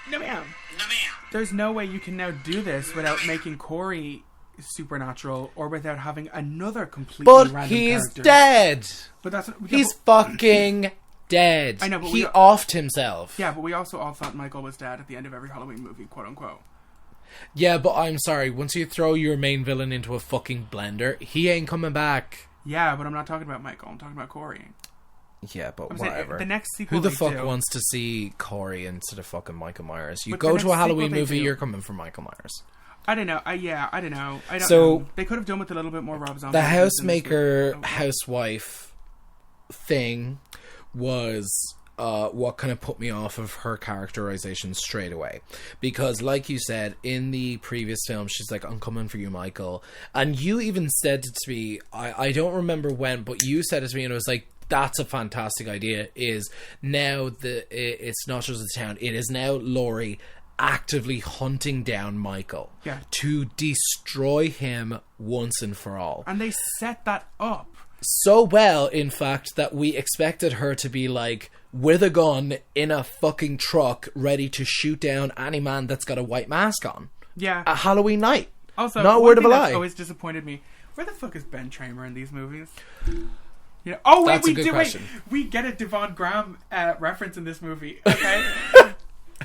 No, ma'am. No, ma'am. There's no way you can now do this without making Corey supernatural or without having another completely random he's character. Dead. But that's he's fucking dead. I know, but he offed himself. Yeah, but we also all thought Michael was dead at the end of every Halloween movie, quote unquote. Yeah, but I'm sorry. Once you throw your main villain into a fucking blender, he ain't coming back. Yeah, but I'm not talking about Michael. I'm talking about Corey. Yeah, but I'm whatever. Saying, the next sequel Who the fuck wants to see Corey instead of fucking Michael Myers? You But go the to a next Halloween sequel they movie, do- you're coming for Michael Myers. I don't know. I don't know. I don't So, know. They could have done with a little bit more Rob Zombie. The housemaker, housewife thing was what kind of put me off of her characterization straight away. Because, like you said, in the previous film, she's like, I'm coming for you, Michael. And you even said it to me, I don't remember when, but you said it to me, and it was like, that's a fantastic idea, is now it's not just the town, it is now Laurie actively hunting down Michael to destroy him once and for all. And they set that up so well, in fact, that we expected her to be like with a gun in a fucking truck ready to shoot down any man that's got a white mask on. Yeah. At Halloween night. Also, not a word of a that's lie. Always disappointed me. Where the fuck is Ben Tramer in these movies? Yeah. Oh wait, That's a good question. We get a Devon Graham reference in this movie. Okay.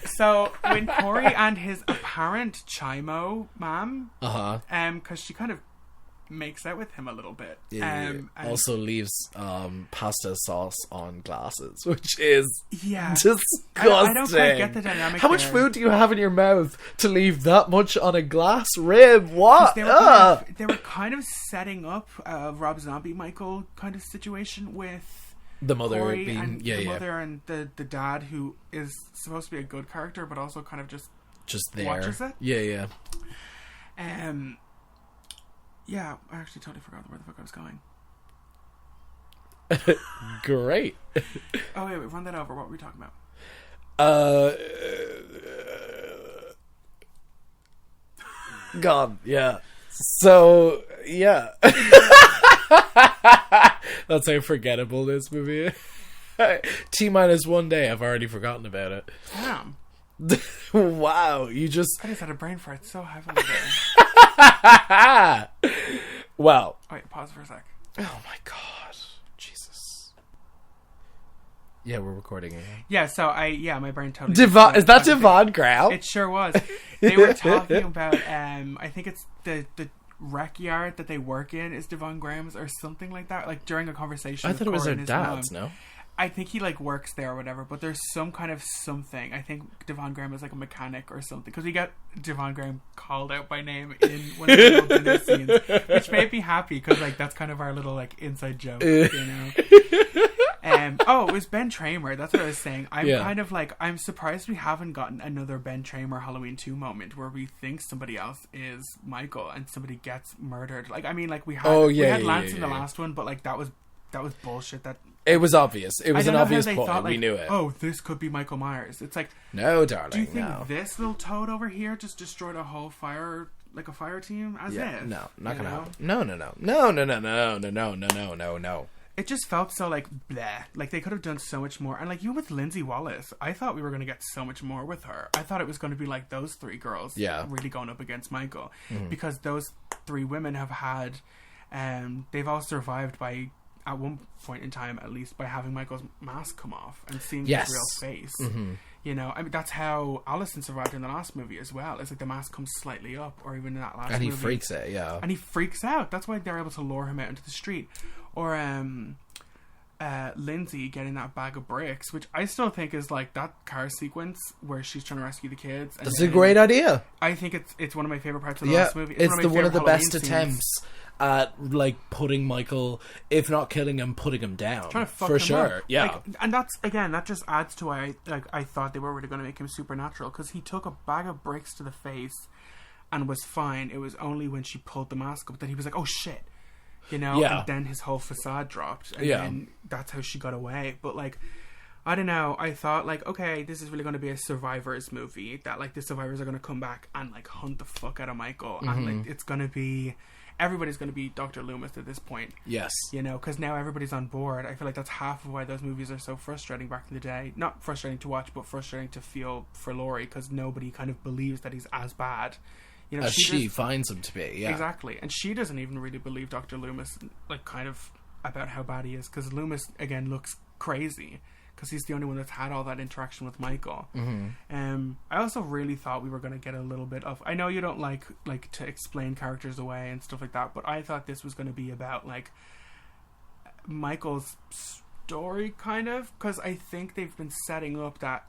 So when Corey and his apparent Chimo mom, because she kind of makes out with him a little bit. And also leaves pasta sauce on glasses, which is disgusting. I don't quite get the dynamic. How much food do you have in your mouth to leave that much on a glass rib? What? They were kind of setting up a Rob Zombie Michael kind of situation with the mother Corey being and the mother and the dad, who is supposed to be a good character but also kind of just there. Watches it. Yeah. Yeah, I actually totally forgot where the fuck I was going. Great. Oh, wait, run that over. What were we talking about? God, yeah. So, yeah. That's how forgettable this movie is. T-minus 1 day, I've already forgotten about it. Damn. Wow, you just... I just had a brain fart so heavily there. Well. Wait, pause for a sec. Oh my god. Jesus. Yeah, we're recording again. Yeah, so my brain totally... Is that Devon Graham? It sure was. They were talking about, I think it's the rec yard that they work in is Devon Graham's or something like that, like during a conversation. I thought it was Corey their and his dad's, mom. no? I think he like works there or whatever, but there's some kind of something. I think Devon Graham is like a mechanic or something, because we got Devon Graham called out by name in one of the opening scenes, which made me happy because like that's kind of our little like inside joke, you know. Oh, it was Ben Tramer. That's what I was saying. Kind of like, I'm surprised we haven't gotten another Ben Tramer Halloween 2 moment where we think somebody else is Michael and somebody gets murdered. Like, I mean, like we had Lance in the last one, but like that was bullshit. It was obvious. It was an obvious point. Thought, like, we knew it. Oh, this could be Michael Myers. It's like, no, darling. Do you think this little toad over here just destroyed a whole fire team? No, not gonna happen. No. It just felt so like bleh. Like they could have done so much more. And like even with Lindsay Wallace, I thought we were going to get so much more with her. I thought it was going to be like those three girls really going up against Michael. Because those three women have had, they've all survived by, at one point in time at least, by having Michael's mask come off and seeing his real face. You know, I mean, that's how Allison survived in the last movie as well. It's like the mask comes slightly up, or even in that last movie. And he freaks out, yeah. And he freaks out. That's why they're able to lure him out into the street. Or Lindsay getting that bag of bricks, which I still think is like that car sequence where she's trying to rescue the kids. That's a great idea. I think it's one of my favorite parts of the last movie. It's one of the best scenes. attempts at like putting Michael, if not killing him, putting him down. Trying to fuck for him sure. up. Yeah, like, and that's again that just adds to why I thought they were really going to make him supernatural, because he took a bag of bricks to the face and was fine. It was only when she pulled the mask up that he was like, oh shit. You know, Yeah. and then his whole facade dropped, and Yeah. then that's how she got away. But like, I don't know. I thought like, okay, this is really going to be a survivors movie. That like the survivors are going to come back and like hunt the fuck out of Michael, and like it's going to be, everybody's going to be Dr. Loomis at this point. yes, You know, because now everybody's on board. I feel like that's half of why those movies are so frustrating back in the day. Not frustrating to watch, but frustrating to feel for Laurie, because nobody kind of believes that he's as bad. You know, as she just- finds him to be. Yeah, Exactly. And she doesn't even really believe Dr. Loomis, like, kind of about how bad he is, because Loomis, again, looks crazy, because he's the only one that's had all that interaction with Michael. I also really thought we were going to get a little bit of, I know you don't like to explain characters away and stuff like that, but I thought this was going to be about, like, Michael's story, kind of, because I think they've been setting up that,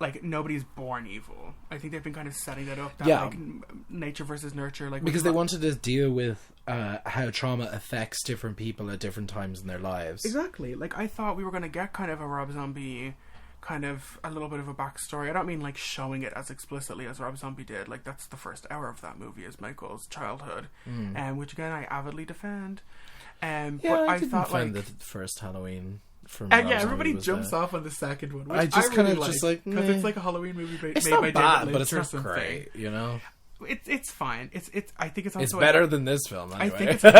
like, nobody's born evil. I think they've been kind of setting that up. That, Yeah. like, nature versus nurture. Like, because they wanted to deal with how trauma affects different people at different times in their lives. Exactly. Like, I thought we were going to get kind of a Rob Zombie, kind of a little bit of a backstory. I don't mean, like, showing it as explicitly as Rob Zombie did. Like, that's the first hour of that movie is Michael's childhood. Which, again, I avidly defend. Yeah, But I I didn't thought, find like... the first Halloween from And Rob yeah, Zombie everybody was jumps there. off on the second one, which I just really kind of just like, because meh. it's like a Halloween movie It's made not by bad, David but Lynch it's or not something. great, you know? It's fine. It's I think it's also It's better than this film, anyway. I think it's a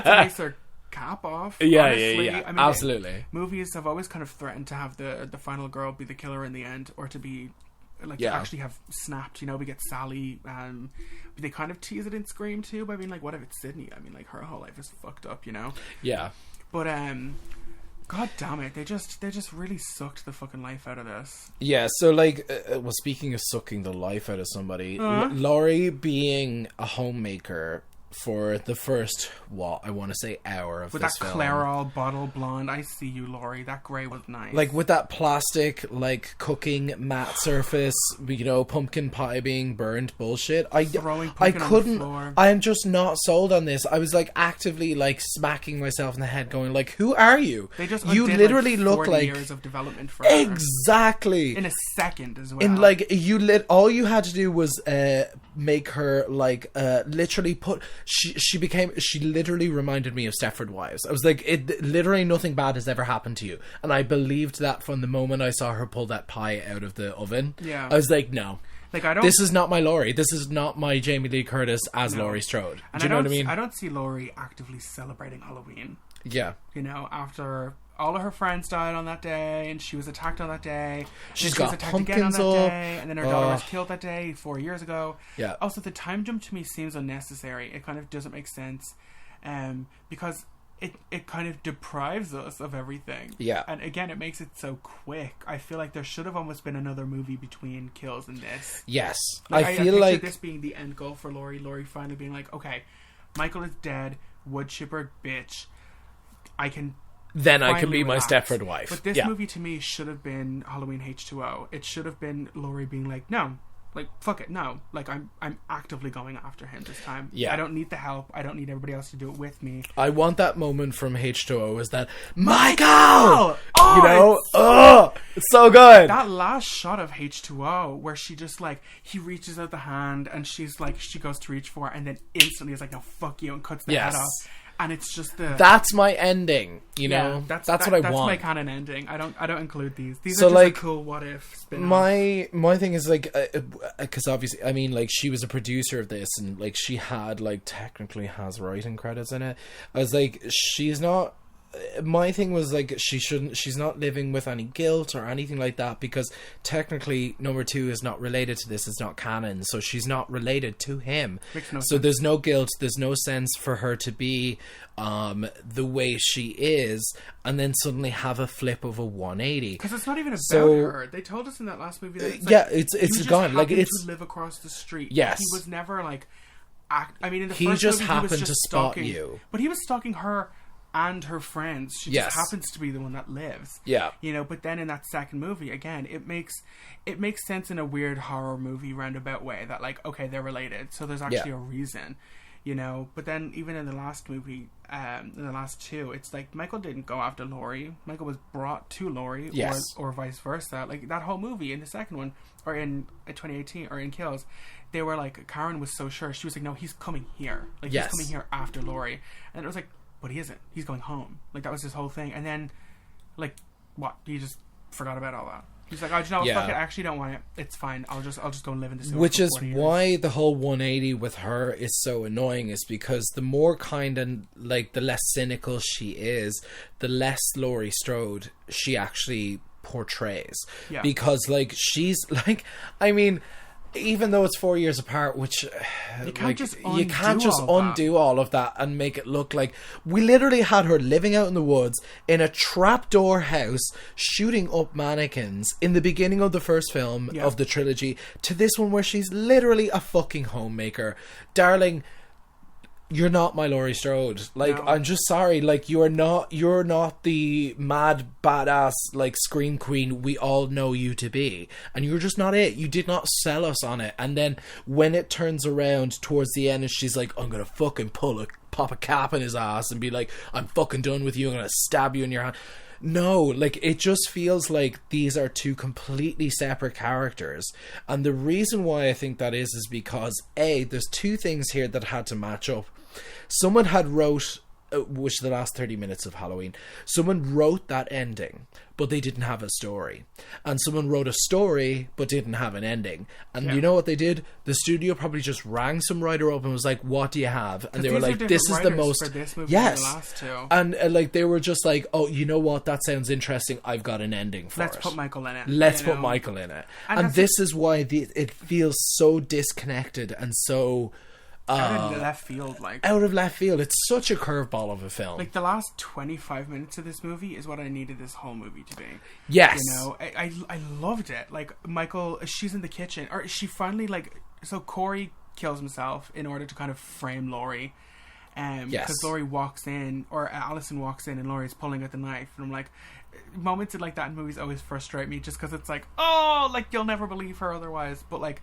nicer cap off. Honestly. yeah. I mean, Absolutely. Movies have always kind of threatened to have the final girl be the killer in the end, or to be like Yeah. to actually have snapped. You know, we get Sally. But they kind of tease it in Scream too. But I mean, like, what if it's Sydney? I mean, like, her whole life is fucked up. You know. Yeah. But God damn it, they just really sucked the fucking life out of this. Yeah, so like, well, speaking of sucking the life out of somebody, Laurie being a homemaker for the first, I want to say hour of With this that film. Clairol bottle blonde, I see you, Laurie. That grey was nice. Like, with that plastic, like, cooking matte surface, you know, pumpkin pie being burned bullshit. Throwing I pumpkin on the couldn't, floor. I'm just not sold on this. I was, like, actively, like, smacking myself in the head going, like, who are you? They just you undid, literally like, look 40 like... years of development for her. Exactly. In a second as well. In like all you had to do was make her like literally put she literally reminded me of Stepford Wives. I was like, literally nothing bad has ever happened to you, and I believed that from the moment I saw her pull that pie out of the oven. Yeah. I was like, no, Like, I don't. this is not my Laurie. This is not my Jamie Lee Curtis as Laurie Strode. And Do you know what I mean? I don't see Laurie actively celebrating Halloween. Yeah. You know, after all of her friends died on that day, and she was attacked on that day. She's she was got attacked again on pumpkins that up. day, and then her daughter was killed that day 4 years ago. Yeah. Also, the time jump to me seems unnecessary. It kind of doesn't make sense, because it kind of deprives us of everything. Yeah. And again, it makes it so quick. I feel like there should have almost been another movie between kills and this. Yes. Like, I I feel picture like this being the end goal for Laurie. Laurie finally being like, okay, Michael is dead. Wood chipper bitch. I can then I can finally be my relax. Stepford wife. But this Yeah. movie to me should have been Halloween H2O. It should have been Laurie being like, no, like, fuck it, no. Like, I'm actively going after him this time. Yeah. I don't need the help. I don't need everybody else to do it with me. I want that moment from H2O is that Michael! Oh, You know? It's so good. That last shot of H2O where she just, like, he reaches out the hand and she's like, she goes to reach for it, and then instantly is like, no, fuck you, and cuts the head off. And it's just the... That's my ending, you know? That's what I want. That's my canon ending. I don't include these. These So, are just like, a cool what if spin-off. My thing is, like, because obviously, I mean, like, she was a producer of this, and, like, she had, like, technically has writing credits in it. I was like, she's not... My thing was, like, she's not living with any guilt or anything like that, because technically number 2 is not related to this, it's not canon, so she's not related to him. Makes no so sense. there's no guilt, there's no sense for her to be the way she is, and then suddenly have a flip of a 180. Because it's not even about So- her. They told us in that last movie that it's yeah, like, it's you just gone. Like, happened it's to live across the street. Yes. He was never like I mean, in the He first just movie, happened he was to just spot stalking, you. but he was stalking her and her friends. She Yes. just happens to be the one that lives. Yeah. You know, but then in that second movie, again, it makes sense in a weird horror movie roundabout way that, like, okay, they're related, so there's actually a reason. You know, but then even in the last movie, in the last two, it's like Michael didn't go after Laurie. Michael was brought to Laurie, Yes. or vice versa. Like that whole movie in the second one, or in 2018, or in Kills, they were like, Karen was so sure. She was like, no, he's coming here. Like, Yes. he's coming here after Laurie. And it was like, but he isn't. He's going home. Like, that was his whole thing. And then, like, what? He just forgot about all that. He's like, oh, you know what? Yeah. Fuck it. I actually don't want it. It's fine. I'll just go and live in the sewer. Which for is 40 years. why the whole 180 with her is so annoying, is because the more kind and, like, the less cynical she is, the less Laurie Strode she actually portrays. Yeah. Because, like, she's, like, I mean, even though it's 4 years apart, which You can't like, just you can't just all that. undo all of that and make it look like we literally had her living out in the woods in a trapdoor house shooting up mannequins in the beginning of the first film Yeah. of the trilogy, to this one where she's literally a fucking homemaker. Darling, you're not my Laurie Strode. Like, No. I'm just sorry. Like, you're not the mad badass, like, scream queen we all know you to be. And you're just not it. You did not sell us on it. And then when it turns around towards the end and she's like, I'm gonna fucking pop a cap in his ass and be like, I'm fucking done with you, I'm gonna stab you in your hand. No, like, it just feels like these are two completely separate characters. And the reason why I think that is because, A, there's two things here that had to match up. Someone had wrote, which the last 30 minutes of Halloween, someone wrote that ending, but they didn't have a story. And someone wrote a story, but didn't have an ending. And you know what they did? The studio probably just rang some writer up and was like, what do you have? And they were these are like, this is different the writers most... for this movie yes. than the last two. And like, they were just like, oh, you know what? That sounds interesting. I've got an ending for Let's it. put Michael in it. Let's you put know? Michael in it. And And that's this is why it feels so disconnected and so... Out of left field, like. out of left field. It's such a curveball of a film. Like, the last 25 minutes of this movie is what I needed this whole movie to be. Yes. You know, I loved it. Like, Michael, she's in the kitchen, or she finally, like, so Corey kills himself in order to kind of frame Laurie. Yes. Because Laurie walks in, or Allison walks in, and Laurie's pulling out the knife, and I'm like, moments like that in movies always frustrate me, just because it's like, oh, like, you'll never believe her otherwise. But, like,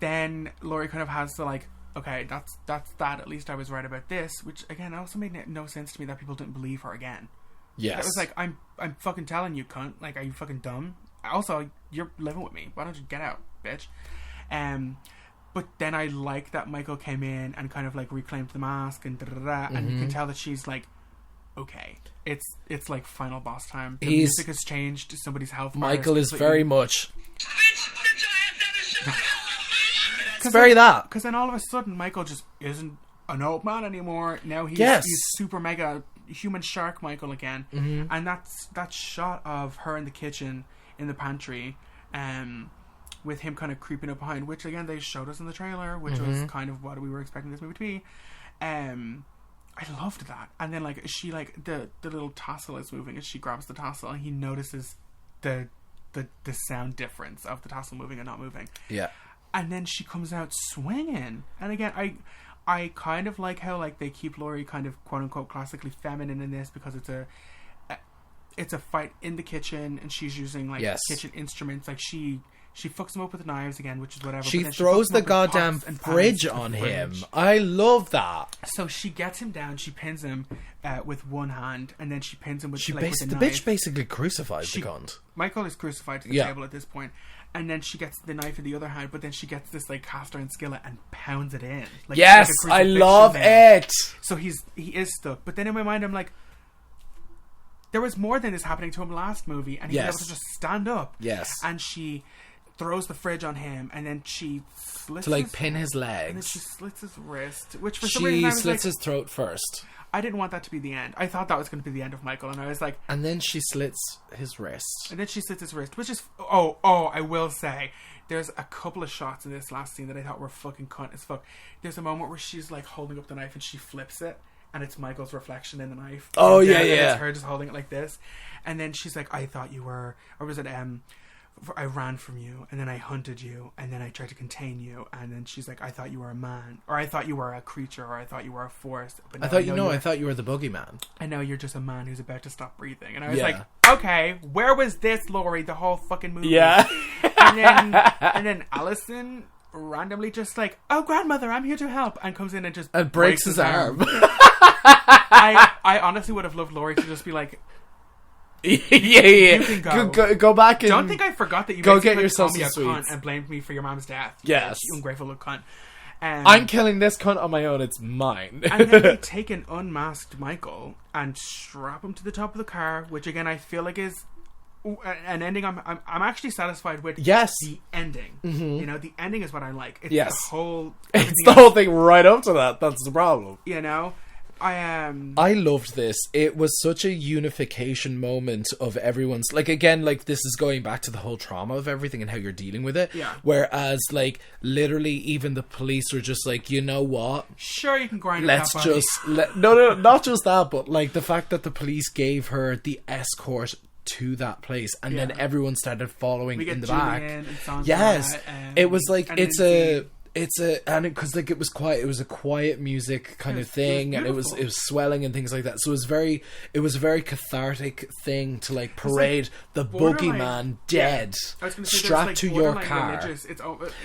then Laurie kind of has to, like, okay, that's that. At least I was right about this. Which again, also made no sense to me that people didn't believe her again. yes. It was like, I'm fucking telling you, cunt. Like, are you fucking dumb? Also, you're living with me. Why don't you get out, bitch? But then I like that Michael came in and kind of like reclaimed the mask and and you can tell that she's like, okay, it's like final boss time. The music has changed. Somebody's health. bar Michael is completely- very much... Bitch, get your ass out of the shit. It's very that. Because then all of a sudden, Michael just isn't an old man anymore. Now he's super mega human shark Michael again. Mm-hmm. And that's that shot of her in the kitchen, in the pantry, with him kind of creeping up behind, which again they showed us in the trailer, which was kind of what we were expecting this movie to be. I loved that. And then like she like the little tassel is moving and she grabs the tassel and he notices the sound difference of the tassel moving and not moving. Yeah. And then she comes out swinging. And again, I kind of like how like they keep Laurie kind of quote unquote classically feminine in this because it's a fight in the kitchen and she's using like kitchen instruments. Like she fucks him up with knives again, which is whatever. She but then throws fucks him the up with goddamn pots and pans fridge to the on him. fridge. I love that. So she gets him down. She pins him with one hand, and then she pins him with She with a the knife. bitch basically crucifies the cunt. Michael is crucified to the table at this point, and then she gets the knife in the other hand. But then she gets this like cast iron skillet and pounds it in. Like, Yes, like a I crucifixion love there. it. So he is stuck. But then in my mind, I'm like, there was more than this happening to him last movie, and he was able to just stand up. Yes. And she throws the fridge on him, and then she slits To like his, pin his and then legs. she slits his wrist, which for some reason She I was slits like, his throat first. I didn't want that to be the end. I thought that was going to be the end of Michael, and I was like, And then she slits his wrist. and then she slits his wrist, which is I will say, there's a couple of shots in this last scene that I thought were fucking cunt as fuck. There's a moment where she's like holding up the knife and she flips it, and it's Michael's reflection in the knife. Oh, And yeah, then yeah. It's her just holding it like this, and then she's like, "I thought you were," or was it I ran from you, and then I hunted you, and then I tried to contain you, and then she's like, I thought you were a man, or I thought you were a creature, or I thought you were a force. But I thought you were the boogeyman. I know you're just a man who's about to stop breathing. And I was like, okay, where was this, Laurie, the whole fucking movie? Yeah. and then Allison randomly just like, oh, grandmother, I'm here to help, and comes in and just breaks his arm. I honestly would have loved Laurie to just be like, yeah. You can go back and don't think I forgot that you go basically get yourself called me a some cunt sweets and blamed me for your mom's death. Yes. You ungrateful little cunt. I'm killing this cunt on my own. It's mine. And then they take an unmasked Michael and strap him to the top of the car, which again I feel like is an ending I'm actually satisfied with. Yes. The ending. Mm-hmm. You know, the ending is what I like. It's yes. the whole... It's the whole thing right up to that. That's the problem. You know? I loved this. It was such a unification moment of everyone's, like, again, like, this is going back to the whole trauma of everything and how you're dealing with it. Yeah. Whereas, like, literally even the police are just like, you know what? Sure, you can grind Let's up that body. just no, not just that, but like the fact that the police gave her the escort to that place, and then everyone started following in the back. Yes, it was like because like it was quiet. It was a quiet music kind of thing, and it was swelling and things like that. So it was a very cathartic thing to like parade the boogeyman dead strapped to your car. It's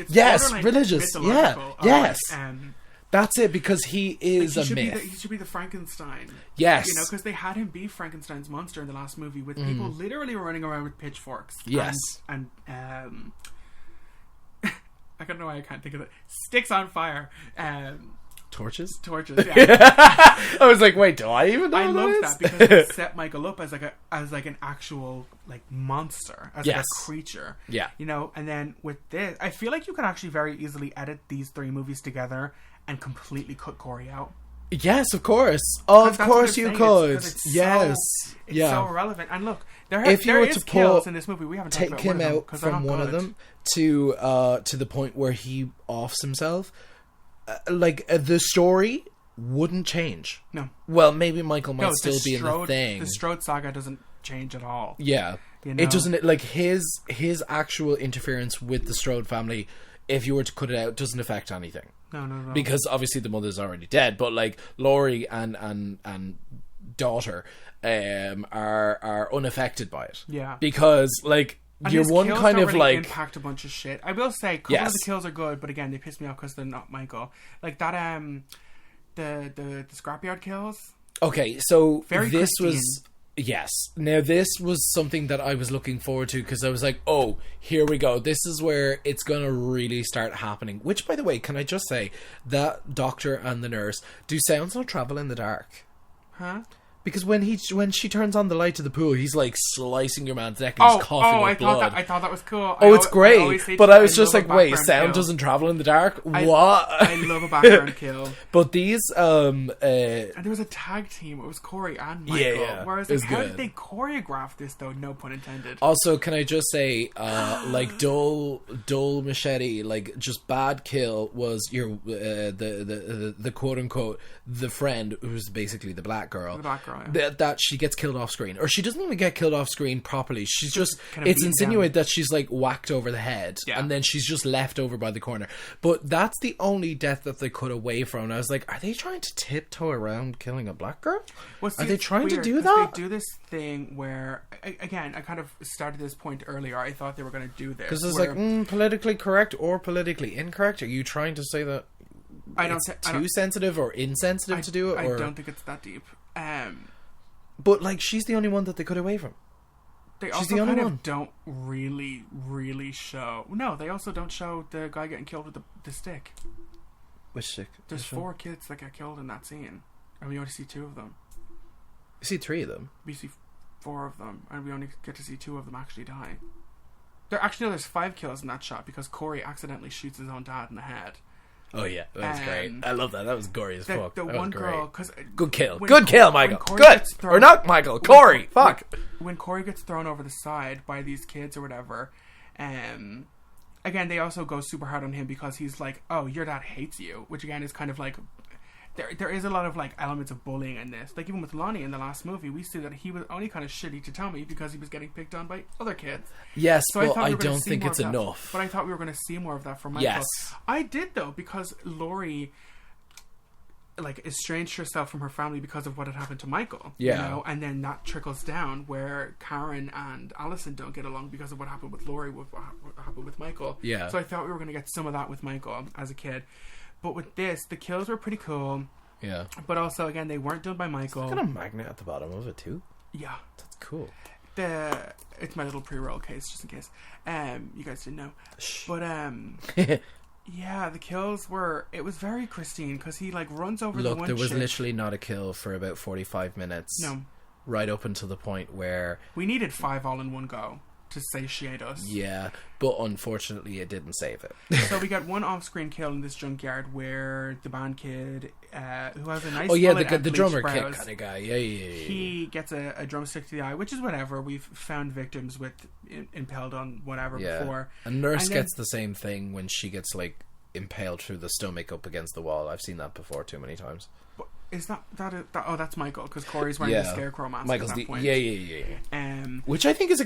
yes, religious. Yeah, yes. Like, that's it, because he is a myth. He should be the Frankenstein. Yes. You know, because they had him be Frankenstein's monster in the last movie, with people literally running around with pitchforks. Yes. And I don't know why I can't think of it. Sticks on fire. Torches, yeah. I was like, wait, do I even know I love that because it set Michael up as like an actual like monster, as like a creature. Yeah. You know, and then with this, I feel like you could actually very easily edit these three movies together and completely cut Corey out. Yes, of course. Of course you could. Yes. It's so irrelevant. And look, there is to kills in this movie. We haven't talked take about him out from one of them to the point where he offs himself. The story wouldn't change. No. Well, maybe Michael might still be in the thing. The Strode saga doesn't change at all. Yeah. You know? It doesn't, like, his actual interference with the Strode family, if you were to cut it out, doesn't affect anything. No. Because obviously the mother's already dead, but like Laurie and daughter are unaffected by it. Yeah. Because like you're one kind of really like impact a bunch of shit. I will say, a couple of the kills are good, but again, they piss me off because they're not Michael. Like that, the scrapyard kills. Okay, so Very this Christine. was. Yes. Now, this was something that I was looking forward to, because I was like, oh, here we go. This is where it's going to really start happening. Which, by the way, can I just say, that doctor and the nurse, do sounds not travel in the dark? Huh? Because when she turns on the light to the pool, he's like slicing your man's neck and he's coughing up blood. I thought that was cool. It's great. But I was just like, wait, sound doesn't travel in the dark? What? I love a background kill. But these, and there was a tag team. It was Corey and Michael. Yeah. Whereas, like, how did they choreograph this, though? No pun intended. Also, can I just say, like, dull machete, like, just bad kill was your, the quote unquote, the friend, who's basically the black girl. The black girl. Yeah. That she gets killed off screen, or she doesn't even get killed off screen properly. She's just kind of it's insinuated that she's like whacked over the head, and then she's just left over by the corner. But that's the only death that they cut away from. And I was like, are they trying to tiptoe around killing a black girl? Well, see, are they trying to do that? that? They do this thing where, again, I kind of started this point earlier. I thought they were going to do this because it's like politically correct or politically incorrect. Are you trying to say that it's too sensitive or insensitive to do it? Or? I don't think it's that deep. But like, she's the only one that they cut away from. She's the only one. Don't really show. No, they also don't show the guy getting killed with the stick. Which stick? There's 4 kids that get killed in that scene, and we only see 2 of them. You see 3 of them. We see 4 of them, and we only get to see 2 of them actually die. There's 5 kills in that shot because Corey accidentally shoots his own dad in the head. Oh yeah, that was great. I love that. That was gory as fuck. The one girl, because good kill, Michael. Good, thrown, or not Michael. Corey. Fuck. When Corey gets thrown over the side by these kids or whatever, again they also go super hard on him because he's like, "Oh, your dad hates you," which again is kind of like, there is a lot of like elements of bullying in this. Like even with Lonnie in the last movie, we see that he was only kind of shitty to Tommy because he was getting picked on by other kids. Yes, So but thought we I were gonna don't see think more it's of that. enough. But I thought we were going to see more of that from Michael. Yes. I did though, because Laurie like estranged herself from her family because of what had happened to Michael. Yeah. You know? And then that trickles down where Karen and Allison don't get along because of what happened with Laurie, with what happened with Michael. Yeah. So I thought we were going to get some of that with Michael as a kid. But with this, the kills were pretty cool. Yeah. But also, again, they weren't done by Michael. Got a magnet at the bottom of it too. Yeah. That's cool. It's my little pre-roll case, just in case. You guys didn't know. Shh. But, yeah, the kills were... It was very Christine, because he, like, runs over the one Look, there was chick. literally not a kill for about 45 minutes. No. Right up until the point where... We needed 5 all in one go to satiate us. Yeah, but unfortunately it didn't save it. So we got one off-screen kill in this junkyard where the band kid, who has a nice Oh yeah, mullet the and drummer bleached kid brows, kind of guy. Yeah. he gets a drumstick to the eye, which is whatever. We've found victims with impaled on whatever before. A nurse And then- gets the same thing when she gets like impaled through the stomach up against the wall. I've seen that before too many times. But is that oh, that's Michael, because Corey's wearing the scarecrow mask Michael's at that point. yeah. Which I think is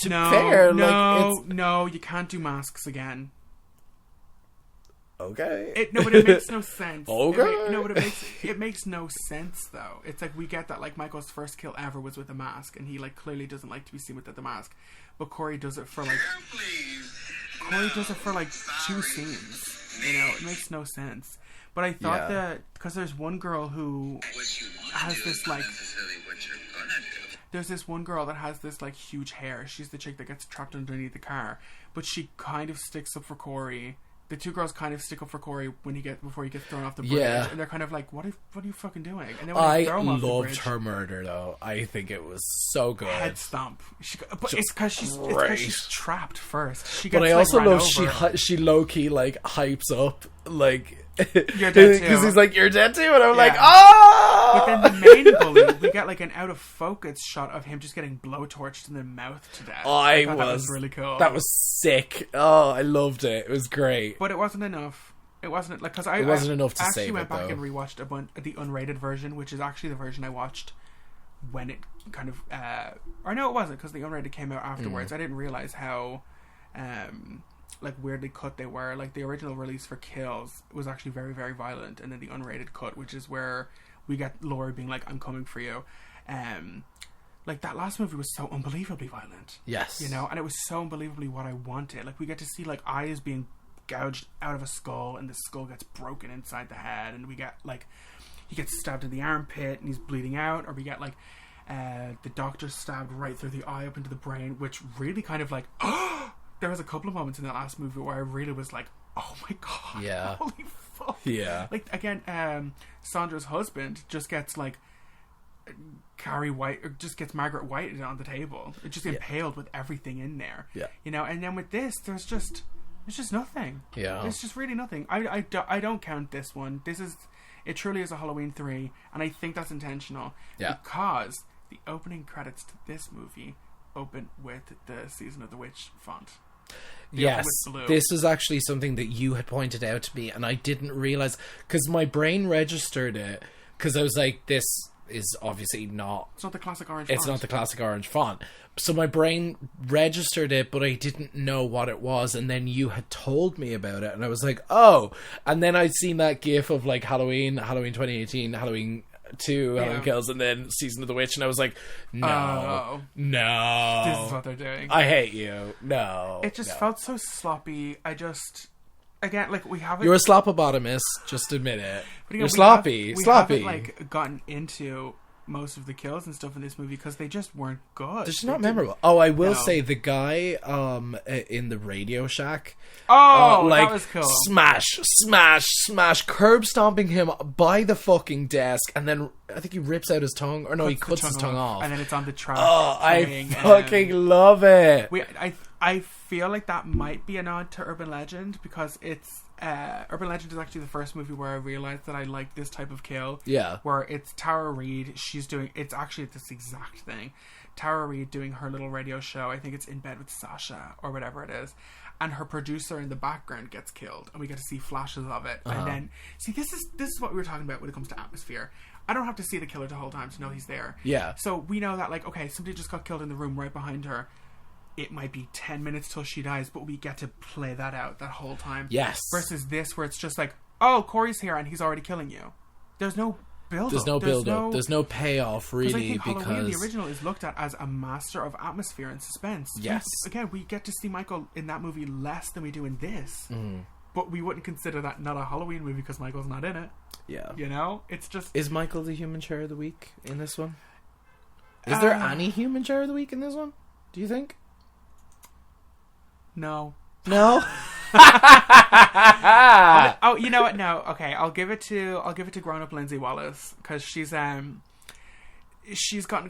No, fair. no, you can't do masks again. Okay. But it makes no sense. Okay. But it makes no sense though. It's like we get that like Michael's first kill ever was with a mask, and he like clearly doesn't like to be seen without the mask. But Corey does it for like two scenes. You know, it makes no sense. But I thought that because there's one girl who has this like. There's this one girl that has this like huge hair. She's the chick that gets trapped underneath the car, but she kind of sticks up for Corey. The two girls kind of stick up for Corey before he gets thrown off the bridge, and they're kind of like, "What are you fucking doing?" And then when they throw him off the loved bridge, her murder though. I think it was so good. head stomp. But it's because she's trapped first. She gets, But I also like, ran love over. she low key like hypes up like You're dead too. because he's like, "You're dead too," and I'm like, Yeah. "Oh!" But then the main bully, we get like an out of focus shot of him just getting blowtorched in the mouth to death. I thought that was really cool. That was sick. Oh, I loved it. It was great. But it wasn't enough. It wasn't like because It wasn't enough to actually save went it, back though. and rewatched the unrated version, which is actually the version I watched when it kind of or no, it wasn't, because the unrated came out afterwards. I didn't realize how like weirdly cut they were. Like the original release for kills was actually very, very violent, and then the unrated cut, which is where we get Laurie being like, "I'm coming for you." Like that last movie was so unbelievably violent. Yes. You know, and it was so unbelievably what I wanted. Like we get to see like eyes being gouged out of a skull, and the skull gets broken inside the head, and we get like he gets stabbed in the armpit and he's bleeding out, or we get like the doctor stabbed right through the eye up into the brain, which really kind of like there was a couple of moments in that last movie where I really was like, oh my god, Yeah. holy fuck. Yeah. Like again, Sandra's husband just gets like Carrie White, or just gets Margaret White on the table. It's just impaled with everything in there. Yeah. You know, and then with this, it's just nothing. Yeah. It's just really nothing. I don't count this one. It truly is a Halloween 3, and I think that's intentional. Yeah. Because the opening credits to this movie open with the Season of the Witch font. Yes, with blue. this was actually something that you had pointed out to me, and I didn't realize because my brain registered it because I was like, "This is obviously not." It's not the classic orange. It's font. not the classic orange font. So my brain registered it, but I didn't know what it was, and then you had told me about it, and I was like, "Oh!" And then I'd seen that GIF of like Halloween 2018, Halloween 2, Halloween Kills, and then Season of the Witch, and I was like, no. This is what they're doing. I hate you. No. It just felt so sloppy. Again, like we haven't. You're a slopobotomist. Just admit it. But again, You're we sloppy. haven't like gotten into most of the kills and stuff in this movie because they just weren't good. They're just not memorable. Oh, I will No. say the guy in the Radio Shack. That was cool. Smash, curb stomping him by the fucking desk, and then I think he rips out his tongue, or no, he cuts his tongue off. and then it's on the track. Oh, playing, I fucking love it. I feel like that might be a nod to urban legend because it's Urban Legend is actually the first movie where I realized that I like this type of kill. Yeah. Where it's Tara Reid, it's actually this exact thing. Tara Reid doing her little radio show, I think it's In Bed with Sasha, or whatever it is. And her producer in the background gets killed, and we get to see flashes of it. And then, see, this is what we were talking about when it comes to atmosphere. I don't have to see the killer the whole time to know he's there. Yeah. So we know that, like, okay, somebody just got killed in the room right behind her. It might be 10 minutes till she dies, but we get to play that out that whole time. Yes. Versus this, where it's just like, oh, Corey's here and he's already killing you. There's no build-up. There's no build-up. There's no payoff, really, I think because... Halloween, the original, is looked at as a master of atmosphere and suspense. Yes. Again, we get to see Michael in that movie less than we do in this. But we wouldn't consider that not a Halloween movie because Michael's not in it. Yeah. You know? It's just... Is Michael the human chair of the week in this one? Is there any human chair of the week in this one? Do you think? No. No? Oh, you know what? No. Okay, I'll give it to grown-up Lindsay Wallace, because she's gotten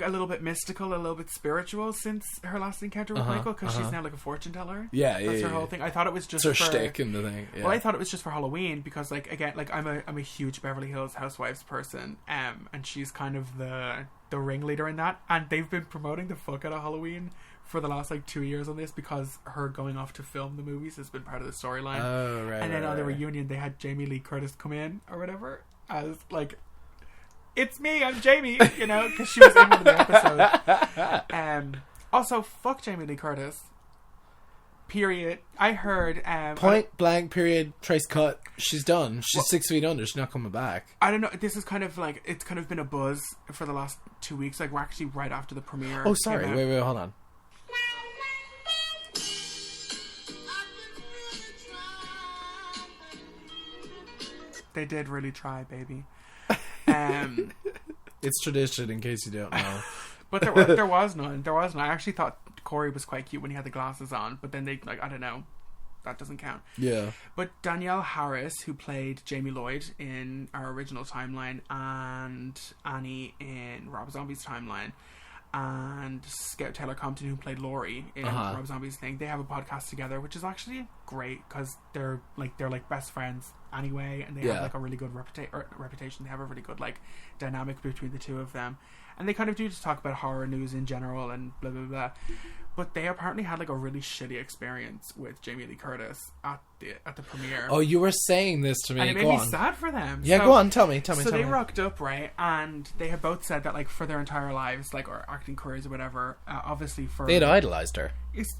a little bit mystical, a little bit spiritual since her last encounter with Michael, because she's now like a fortune teller. Yeah, That's her whole thing. I thought it was just it's her for shtick in the thing. Yeah. Well, I thought it was just for Halloween because, like, again, like I'm a huge Beverly Hills Housewives person, and she's kind of the ringleader in that, and they've been promoting the fuck out of Halloween for the last like 2 years on this, because her going off to film the movies has been part of the storyline. Oh, right. And then on the right. reunion, they had Jamie Lee Curtis come in or whatever as like, it's me, I'm Jamie, you know, because she was in one of the episodes. Also, fuck Jamie Lee Curtis. Period. I heard point blank period trace cut. She's done. She's 6 feet under. She's not coming back. I don't know. This is kind of like, it's kind of been a buzz for the last 2 weeks. Like, we're actually right after the premiere. Oh, sorry. Wait, hold on. They did really try, baby. It's tradition, in case you don't know. But there was none. There was none. I actually thought Corey was quite cute when he had the glasses on, but then they, like, I don't know. That doesn't count. Yeah. But Danielle Harris, who played Jamie Lloyd in our original timeline, and Annie in Rob Zombie's timeline, and Scout Taylor Compton, who played Laurie in Rob Zombie's thing, they have a podcast together, which is actually great because they're like best friends anyway, and they have like a really good reputation. They have a really good like dynamic between the two of them, and they kind of do just talk about horror news in general and blah blah blah. But they apparently had like a really shitty experience with Jamie Lee Curtis at the premiere. Oh, you were saying this to me. And it made me sad for them. Yeah, go on, tell me. So they rocked up, right? And they have both said that, like, for their entire lives, like, or acting careers or whatever, obviously for... They'd idolized her.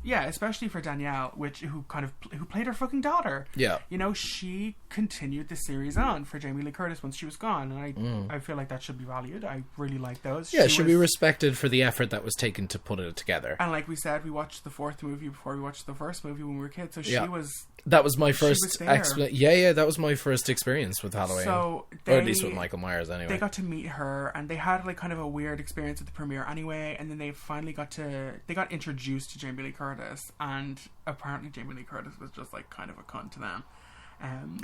Yeah, especially for Danielle, who played her fucking daughter. Yeah. You know, she continued the series on for Jamie Lee Curtis once she was gone, and I feel like that should be valued. I really like those. Yeah, should be respected for the effort that was taken to put it together. And like we said, we watched the fourth movie before we watched the first movie when we were kids, so she was... That was my first that was my first experience with Halloween. So or at least with Michael Myers anyway. They got to meet her, and they had like kind of a weird experience at the premiere anyway, and then they finally got introduced to Jamie Lee Curtis, and apparently Jamie Lee Curtis was just like kind of a cunt to them.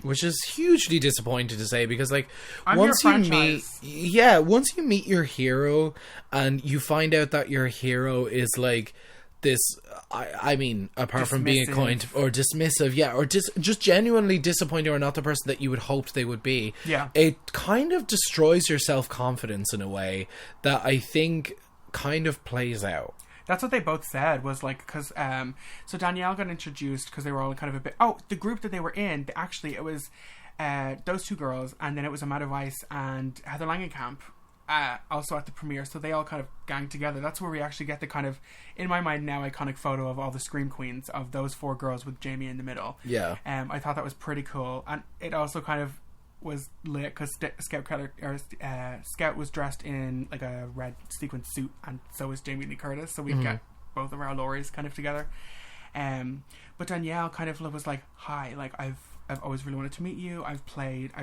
Which is hugely disappointing to say, because like once you meet your hero and you find out that your hero is like this, I mean, apart from being a kind or dismissive, or just genuinely disappointing, or not the person that you would hope they would be, it kind of destroys your self-confidence in a way that I think kind of plays out. That's what they both said, was like, because so Danielle got introduced because they were all kind of a bit, the group that they were in, actually it was those two girls, and then it was Amanda Weiss and Heather Langenkamp also at the premiere, so they all kind of ganged together. That's where we actually get the kind of, in my mind now, iconic photo of all the Scream Queens, of those four girls with Jamie in the middle. Yeah. I thought that was pretty cool, and it also kind of was lit because Scout was dressed in like a red sequin suit, and so was Jamie Lee Curtis, so we've got both of our Lauries kind of together. But Danielle kind of was like, hi, like I've always really wanted to meet you. I played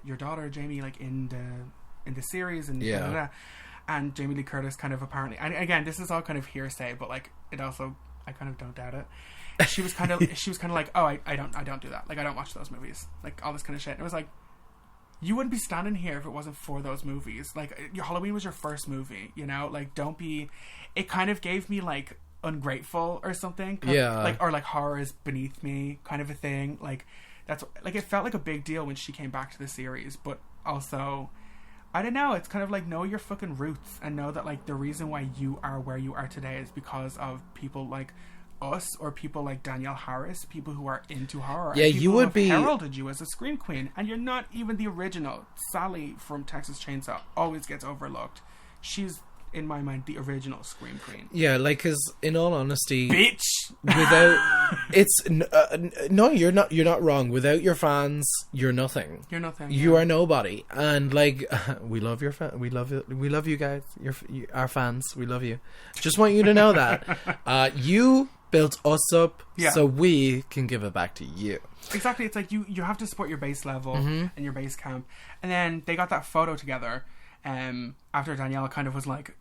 your daughter Jamie, like in the series, and blah, blah, blah. And Jamie Lee Curtis kind of apparently, and again, this is all kind of hearsay, but like it also, I kind of don't doubt it. She was kind of like, oh, I don't do that. Like, I don't watch those movies. Like, all this kind of shit. And it was like, you wouldn't be standing here if it wasn't for those movies. Like, your Halloween was your first movie, you know? Like, don't be... It kind of gave me, like, ungrateful or something. Yeah. Like, or, like, horror is beneath me kind of a thing. Like, that's like, it felt like a big deal when she came back to the series, but also, I don't know, it's kind of like, know your fucking roots and know that like the reason why you are where you are today is because of people like us or people like Danielle Harris, people who are into horror. Yeah, and you people would who have be heralded you as a scream queen, and you're not even the original. Sally from Texas Chainsaw always gets overlooked. She's, in my mind, the original scream queen. Yeah, like, because in all honesty, Bitch. without no, you're not wrong. Without your fans, you're nothing. You're nothing. You are nobody. And like, we love your we love you guys. Our fans. We love you. Just want you to know that you built us up, so we can give it back to you. Exactly. It's like you have to support your base level and your base camp. And then they got that photo together after Danielle kind of was like,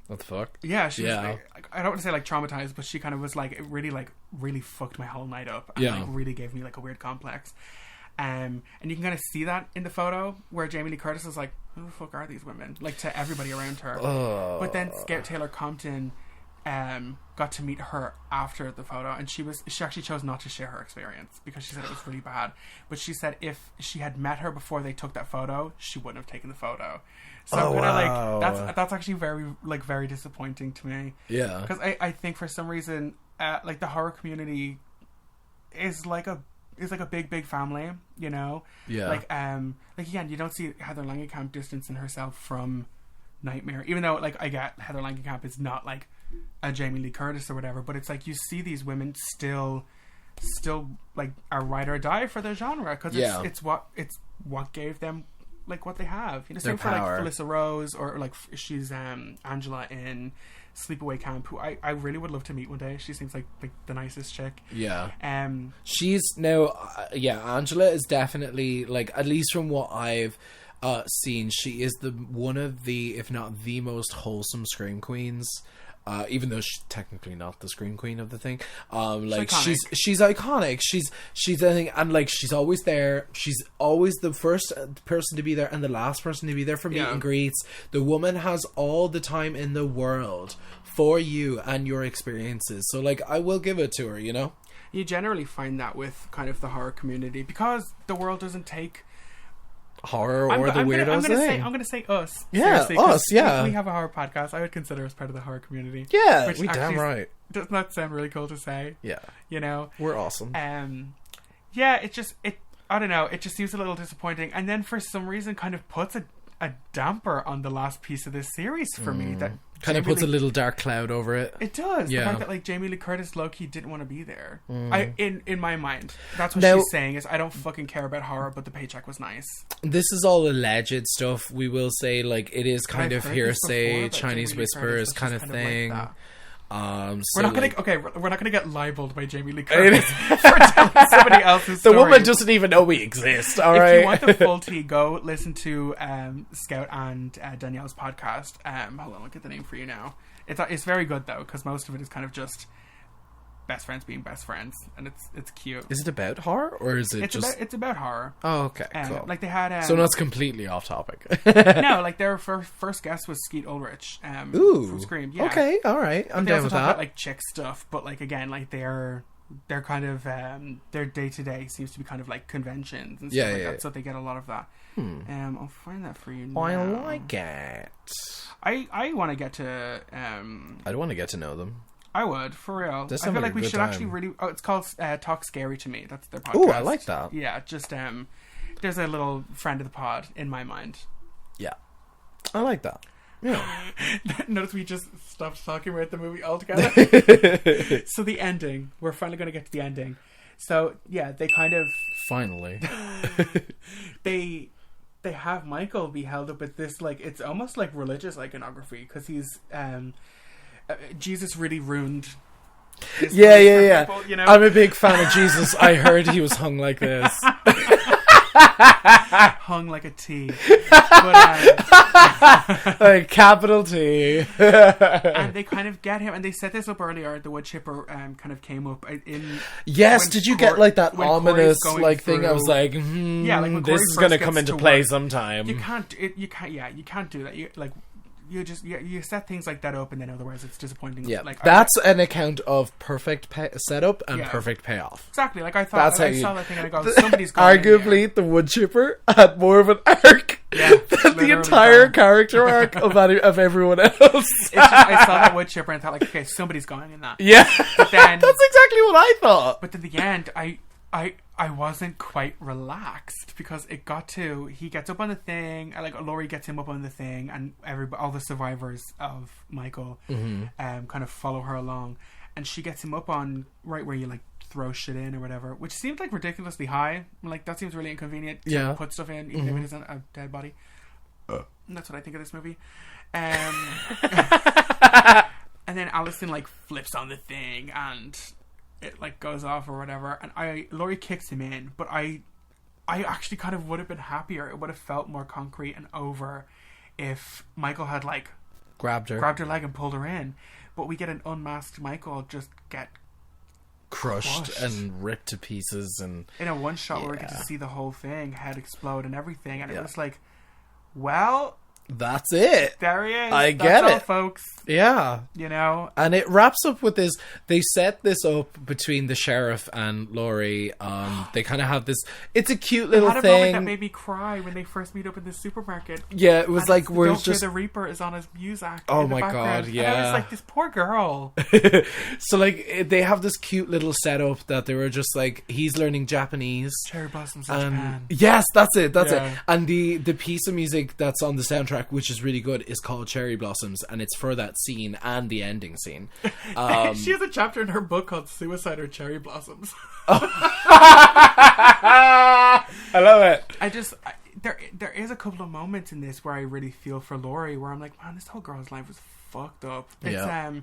what the fuck? Yeah, she was like, I don't want to say like traumatized, but she kind of was like, it really fucked my whole night up. And like really gave me like a weird complex. And you can kind of see that in the photo where Jamie Lee Curtis is like, who the fuck are these women? Like, to everybody around her. But then Scout Taylor Compton got to meet her after the photo, and she actually chose not to share her experience because she said it was really bad. But she said if she had met her before they took that photo, she wouldn't have taken the photo. So I'm kind of like, that's actually very disappointing to me. Yeah, because I think for some reason like the horror community is like a big family, you know. Yeah. Like again, you don't see Heather Langenkamp distancing herself from Nightmare, even though like I get Heather Langenkamp is not like a Jamie Lee Curtis or whatever, but it's like you see these women still like are ride or die for their genre because it's what gave them like what they have, you know. Same for like Felissa Rose or like she's Angela in Sleepaway Camp, who I really would love to meet one day. She seems like the nicest chick. Yeah. She's now Angela is definitely, like, at least from what I've seen, she is one of the, if not the most wholesome scream queens. Even though she's technically not the scream queen of the thing, like she's iconic. She's I think, and like she's always there. She's always the first person to be there and the last person to be there for meet and greets. The woman has all the time in the world for you and your experiences. So like, I will give it to her. You know, you generally find that with kind of the horror community because the world doesn't take horror or the weirdos thing. I'm gonna say us. Yeah, us. Yeah, we have a horror podcast. I would consider us part of the horror community. Yeah, we damn right. Doesn't that sound really cool to say? Yeah, you know, we're awesome. Yeah, it I don't know. It just seems a little disappointing, and then for some reason, kind of puts a damper on the last piece of this series for me. That kind of puts a little dark cloud over it. It does. Yeah. The fact that like Jamie Lee Curtis low-key didn't want to be there. In my mind, that's what she's saying is, I don't fucking care about horror, but the paycheck was nice. This is all alleged stuff. We will say, like, it is kind of hearsay, Chinese whispers kind of thing. Like we're not gonna get libeled by Jamie Lee Curtis for telling somebody else's story. The woman doesn't even know we exist. All right. If you want the full tea, go listen to Scout and Danielle's podcast. Hold on, I'll get the name for you now. It's very good though, because most of it is kind of just best friends being best friends, and it's cute. Is it about horror or is it it's about horror? Oh, okay, cool. Like they had so that's completely off topic. No, like their first guest was Skeet Ulrich from Scream. Yeah. Okay, all right, I'm down with that. About, like, chick stuff, but like again, like they're kind of their day to day seems to be kind of like conventions and stuff like that. So they get a lot of that. I'll find that for you now. I like it. I want to get to I'd want to get to know them. I would, for real. I feel like we should actually really... Oh, it's called Talk Scary to Me. That's their podcast. Oh, I like that. Yeah, just... there's a little friend of the pod in my mind. Yeah. I like that. Yeah. Notice we just stopped talking about the movie altogether. So the ending. We're finally going to get to the ending. So, yeah, they kind of... Finally. They have Michael be held up at this, like... It's almost like religious iconography, because he's... Jesus really ruined. Yeah. People, you know? I'm a big fan of Jesus. I heard he was hung like this. Hung like a T. But, like capital T. And they kind of get him, and they set this up earlier. The wood chipper kind of came up in. Yes, did you get like that ominous like thing? I was like, yeah, like this is going to come into play sometime. You can't do that. You like. you set things like that up, and then otherwise it's disappointing. Yeah, like that's an account of perfect setup and perfect payoff. Exactly. Like I thought, That's I how saw you- that thing and I go, somebody's going. Arguably, the wood chipper had more of an arc Yeah, than the literally entire done. character arc of everyone else. It's just, I saw that wood chipper and thought, like, okay, somebody's going in that. Yeah, But then, that's exactly what I thought. but in the end, I wasn't quite relaxed because he gets up on the thing, and like Laurie gets him up on the thing, and all the survivors of Michael kind of follow her along, and she gets him up on right where you like throw shit in or whatever, which seemed like ridiculously high. Like that seems really inconvenient to put stuff in, even if it isn't a dead body. And that's what I think of this movie. And then Allison like flips on the thing and it like goes off or whatever, and Laurie kicks him in, but I actually kind of would have been happier. It would have felt more concrete and over if Michael had like Grabbed her leg and pulled her in, but we get an unmasked Michael just get crushed and ripped to pieces, and in a one shot where we get to see the whole thing, head explode and everything, and it was like, well, that's it. there he is. I That's get all, it, folks. Yeah. You know, And it wraps up with this. They set this up between the sheriff and Laurie. They kind of have this. It's a cute little had a moment that thing. made me cry when they first meet up in the supermarket. Yeah, it was And like it's we're Don't Fear just. the Reaper is on his music. Oh in the my background. God, And I was yeah. like, this poor girl. So like they have this cute little setup that they were just like, he's learning Japanese. Cherry blossoms in Japan. Yes, that's it. That's Yeah. it. And the piece of music that's on the soundtrack, which is really good, is called Cherry Blossoms, and it's for that scene and the ending scene. She has a chapter in her book called Suicide or Cherry Blossoms. I love it. There is a couple of moments in this where I really feel for Laurie, where I'm like, man, this whole girl's life was fucked up. It's Yeah.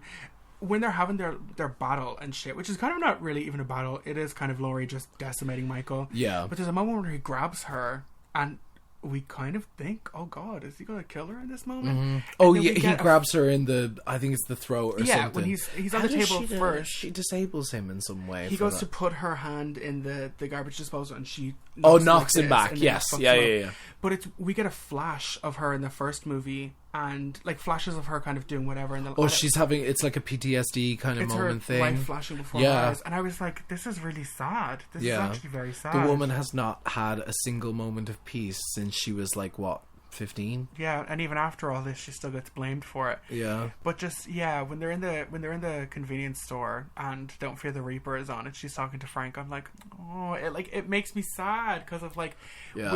When they're having their battle and shit, which is kind of not really even a battle, it is kind of Laurie just decimating Michael. Yeah. But there's a moment where he grabs her and we kind of think, oh god, is he gonna kill her in this moment? And Oh then yeah, we he get grabs her in the, I think it's the throat or Yeah, something. when he's on How the does table she first. She disables him in some way. He for goes that. to put her hand in the garbage disposal, and she knocks like him this, back. and then Yes, fucks yeah, him yeah, up. yeah. But we get a flash of her in the first movie, and like flashes of her kind of doing whatever. And Oh, she's having, it's like a PTSD kind of it's moment her thing. life flashing before Yeah. her eyes, and I was like, this is really sad. This is Yeah. actually very sad. The woman has not had a single moment of peace since she was like, what, 15? Yeah, and even after all this, she still gets blamed for it. Yeah. But just when they're in the convenience store and Don't Fear the Reaper is on, and she's talking to Frank, I'm like, oh, it makes me sad because of like Yeah.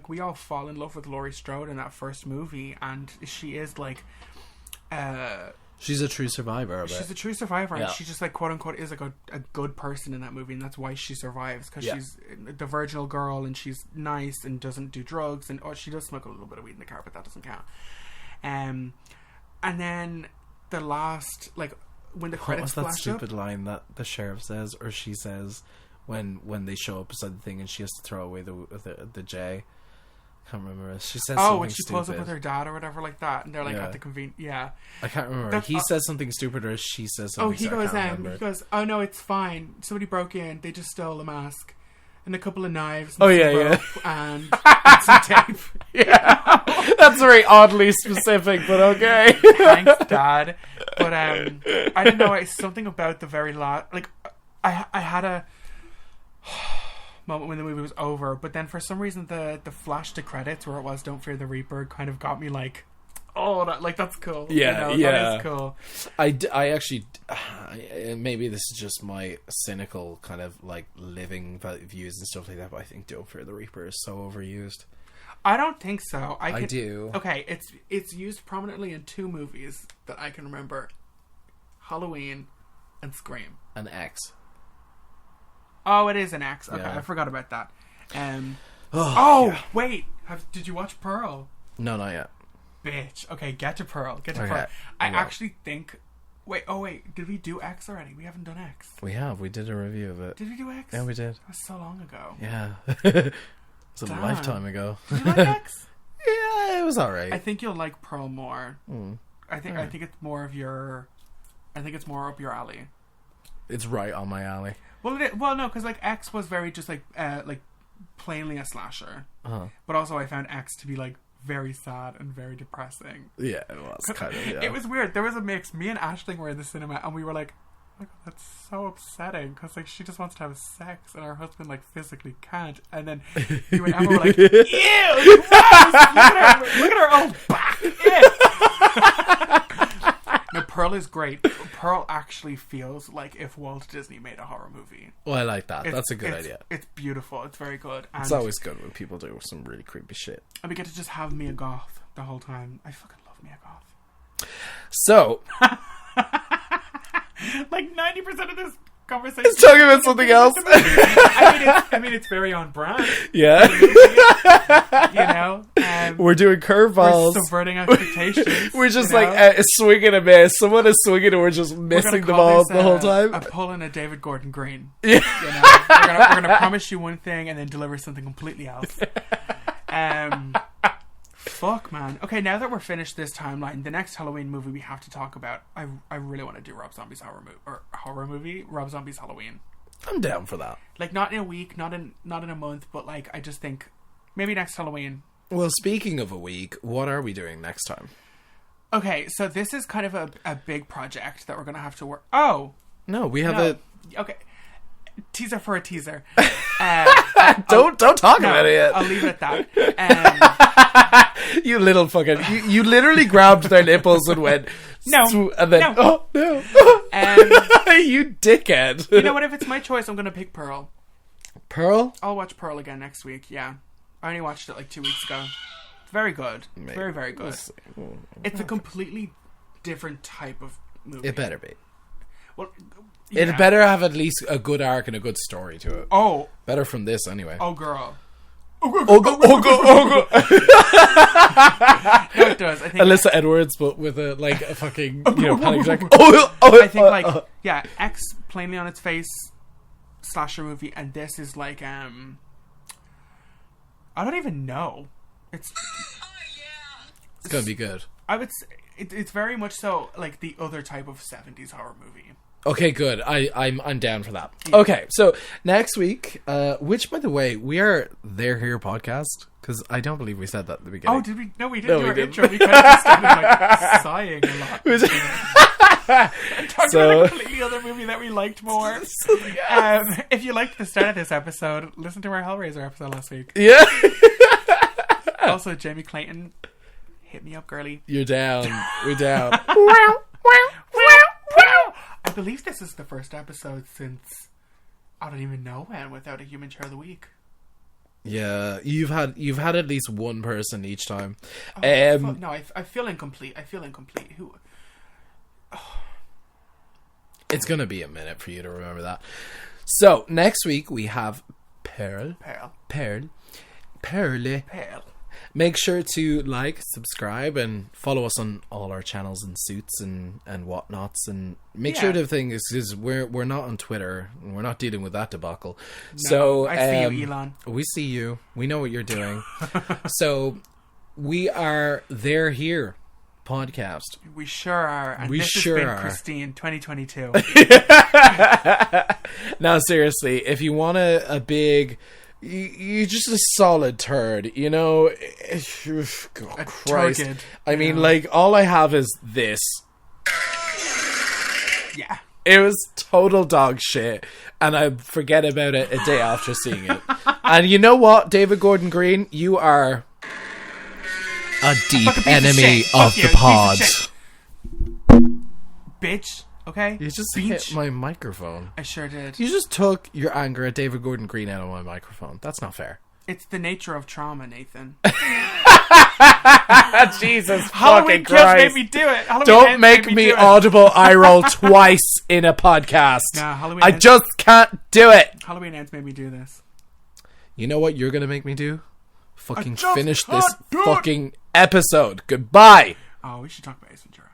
we all fall in love with Laurie Strode in that first movie, and she is like She's a true survivor of she's it. a true survivor, Yeah. and she just like quote unquote is like a good person in that movie, and that's why she survives, because Yeah. she's the virginal girl and she's nice and doesn't do drugs, and she does smoke a little bit of weed in the car, but that doesn't count. And then the last, like when the What credits was that flash stupid up, line that the sheriff says, or she says, when they show up beside the thing and she has to throw away the J? Can't remember. She says something when she pulls up stupid. with her dad or whatever like that, and they're like Yeah. at the convenience, yeah. I can't remember. That's- He says something stupid, or she says something. Oh, he so I goes, can't remember. oh no, it's fine. Somebody broke in. They just stole a mask and a couple of knives. And Oh, some yeah, yeah. rope and some tape. Yeah, that's very oddly specific, but okay. Thanks, Dad. But I don't know. It's something about the very last. Like, I had a moment when the movie was over, but then for some reason the flash to credits where it was "Don't Fear the Reaper" kind of got me like, oh, that's cool. Yeah, you know, yeah. that is cool. I actually, maybe this is just my cynical kind of like living views and stuff like that, but I think "Don't Fear the Reaper" is so overused. I don't think so. I do. Okay, it's used prominently in two movies that I can remember: Halloween and Scream. An X. Oh, it is an X. Okay, Yeah. I forgot about that. Yeah. Wait. Did you watch Pearl? No, not yet. Bitch. Okay, get to Pearl. Get to Okay, Pearl. I I will. actually think... Wait, did we do X already? We haven't done X. We did a review of it. Did we do X? Yeah, we did. That was so long ago. Yeah. It was a Damn. lifetime ago. Did you like X? Yeah, it was alright. I think you'll like Pearl more. I think it's more of your... I think it's more up your alley. It's right on my alley. Well, no, because like X was very just like plainly a slasher, Uh-huh. but also I found X to be like very sad and very depressing. Yeah, it was kind of, yeah. It was weird. There was a mix. Me and Aisling were in the cinema, and we were like, oh my God, that's so upsetting, because like she just wants to have sex and her husband like physically can't. And then you and Emma were like, ew, gross! Look at her old back. No, Pearl is great. Pearl actually feels like if Walt Disney made a horror movie. Well, I like that. That's a good idea. It's beautiful. It's very good. And it's always good when people do some really creepy shit. And we get to just have Mia Goth the whole time. I fucking love Mia Goth. So, like 90% of this conversation is talking about something else. I mean, it's very on brand. Yeah. You know? We're doing curveballs. We're subverting expectations. We're just you know? like swinging a miss. Someone is swinging and we're just missing the ball the whole time. A pull and a David Gordon Green. Yeah. You know? We're gonna promise you one thing and then deliver something completely else. Fuck, man. Okay, now that we're finished this timeline, the next Halloween movie we have to talk about, I really want to do Rob Zombie's horror movie, Rob Zombie's Halloween. I'm down for that. Like, not in a week, not in a month, but like, I just think maybe next Halloween. Well, speaking of a week, what are we doing next time? Okay, so this is kind of a big project that we're going to have to work. Oh! No, we have Okay. Teaser for a teaser. Don't talk about it yet. I'll leave it at that. You little fucking... You literally grabbed their nipples and went... No. And then... No. Oh, no. You dickhead. You know what? If it's my choice, I'm going to pick Pearl. Pearl? I'll watch Pearl again next week, yeah. I only watched it like 2 weeks ago. It's very good. It's very, very good. It's a completely different type of movie. It better be. Well, yeah. It better have at least a good arc and a good story to it. Oh. Better from this, anyway. Oh, girl. Oh, go. No, it does. I think Alyssa Edwards, but with a fucking, panic attack. I think, X, plainly on its face, slasher movie, and this is like, I don't even know. It's gonna be good. I would say it's very much so like the other type of 70s horror movie. Okay, good. I'm down for that. Yeah. Okay, so next week, which, by the way, we are They're Here podcast, because I don't believe we said that at the beginning. Oh, did we? No, we didn't do our intro. We kind of just started like sighing a lot. Talking about a completely other movie that we liked more. If you liked the start of this episode, listen to our Hellraiser episode last week. Yeah. Also, Jamie Clayton, hit me up, girly. You're down. We're down. I believe this is the first episode since I don't even know when without a human chair of the week. Yeah, you've had at least one person each time. No, I feel incomplete. Who? It's gonna be a minute for you to remember that. So next week we have Pearl. Make sure to like, subscribe, and follow us on all our channels and suits and whatnots. And make sure the thing is we're not on Twitter. And we're not dealing with that debacle. No, so I see you, Elon. We see you. We know what you're doing. So we are They're Here podcast. We sure are. And we this sure has been are. Christine 2022. Now seriously, if you want a big... You're just a solid turd, you know. God, Christ. Turgid, I mean, like, all I have is this. Yeah. It was total dog shit, and I forget about it a day after seeing it. And you know what, David Gordon Green? You are a deep enemy of the pod. Bitch. Okay? You just Beach. hit my microphone. I sure did. You just took your anger at David Gordon Green out of my microphone. That's not fair. It's the nature of trauma, Nathan. Jesus Halloween fucking Kills Christ. made me do it. Halloween Don't Ends make made me do it. audible eye roll twice in a podcast. Nah, Halloween I Ends- just can't do it. Halloween Ends made me do this. You know what you're going to make me do? Fucking just finish can't this do it. fucking episode. Goodbye. Oh, we should talk about Ace Ventura.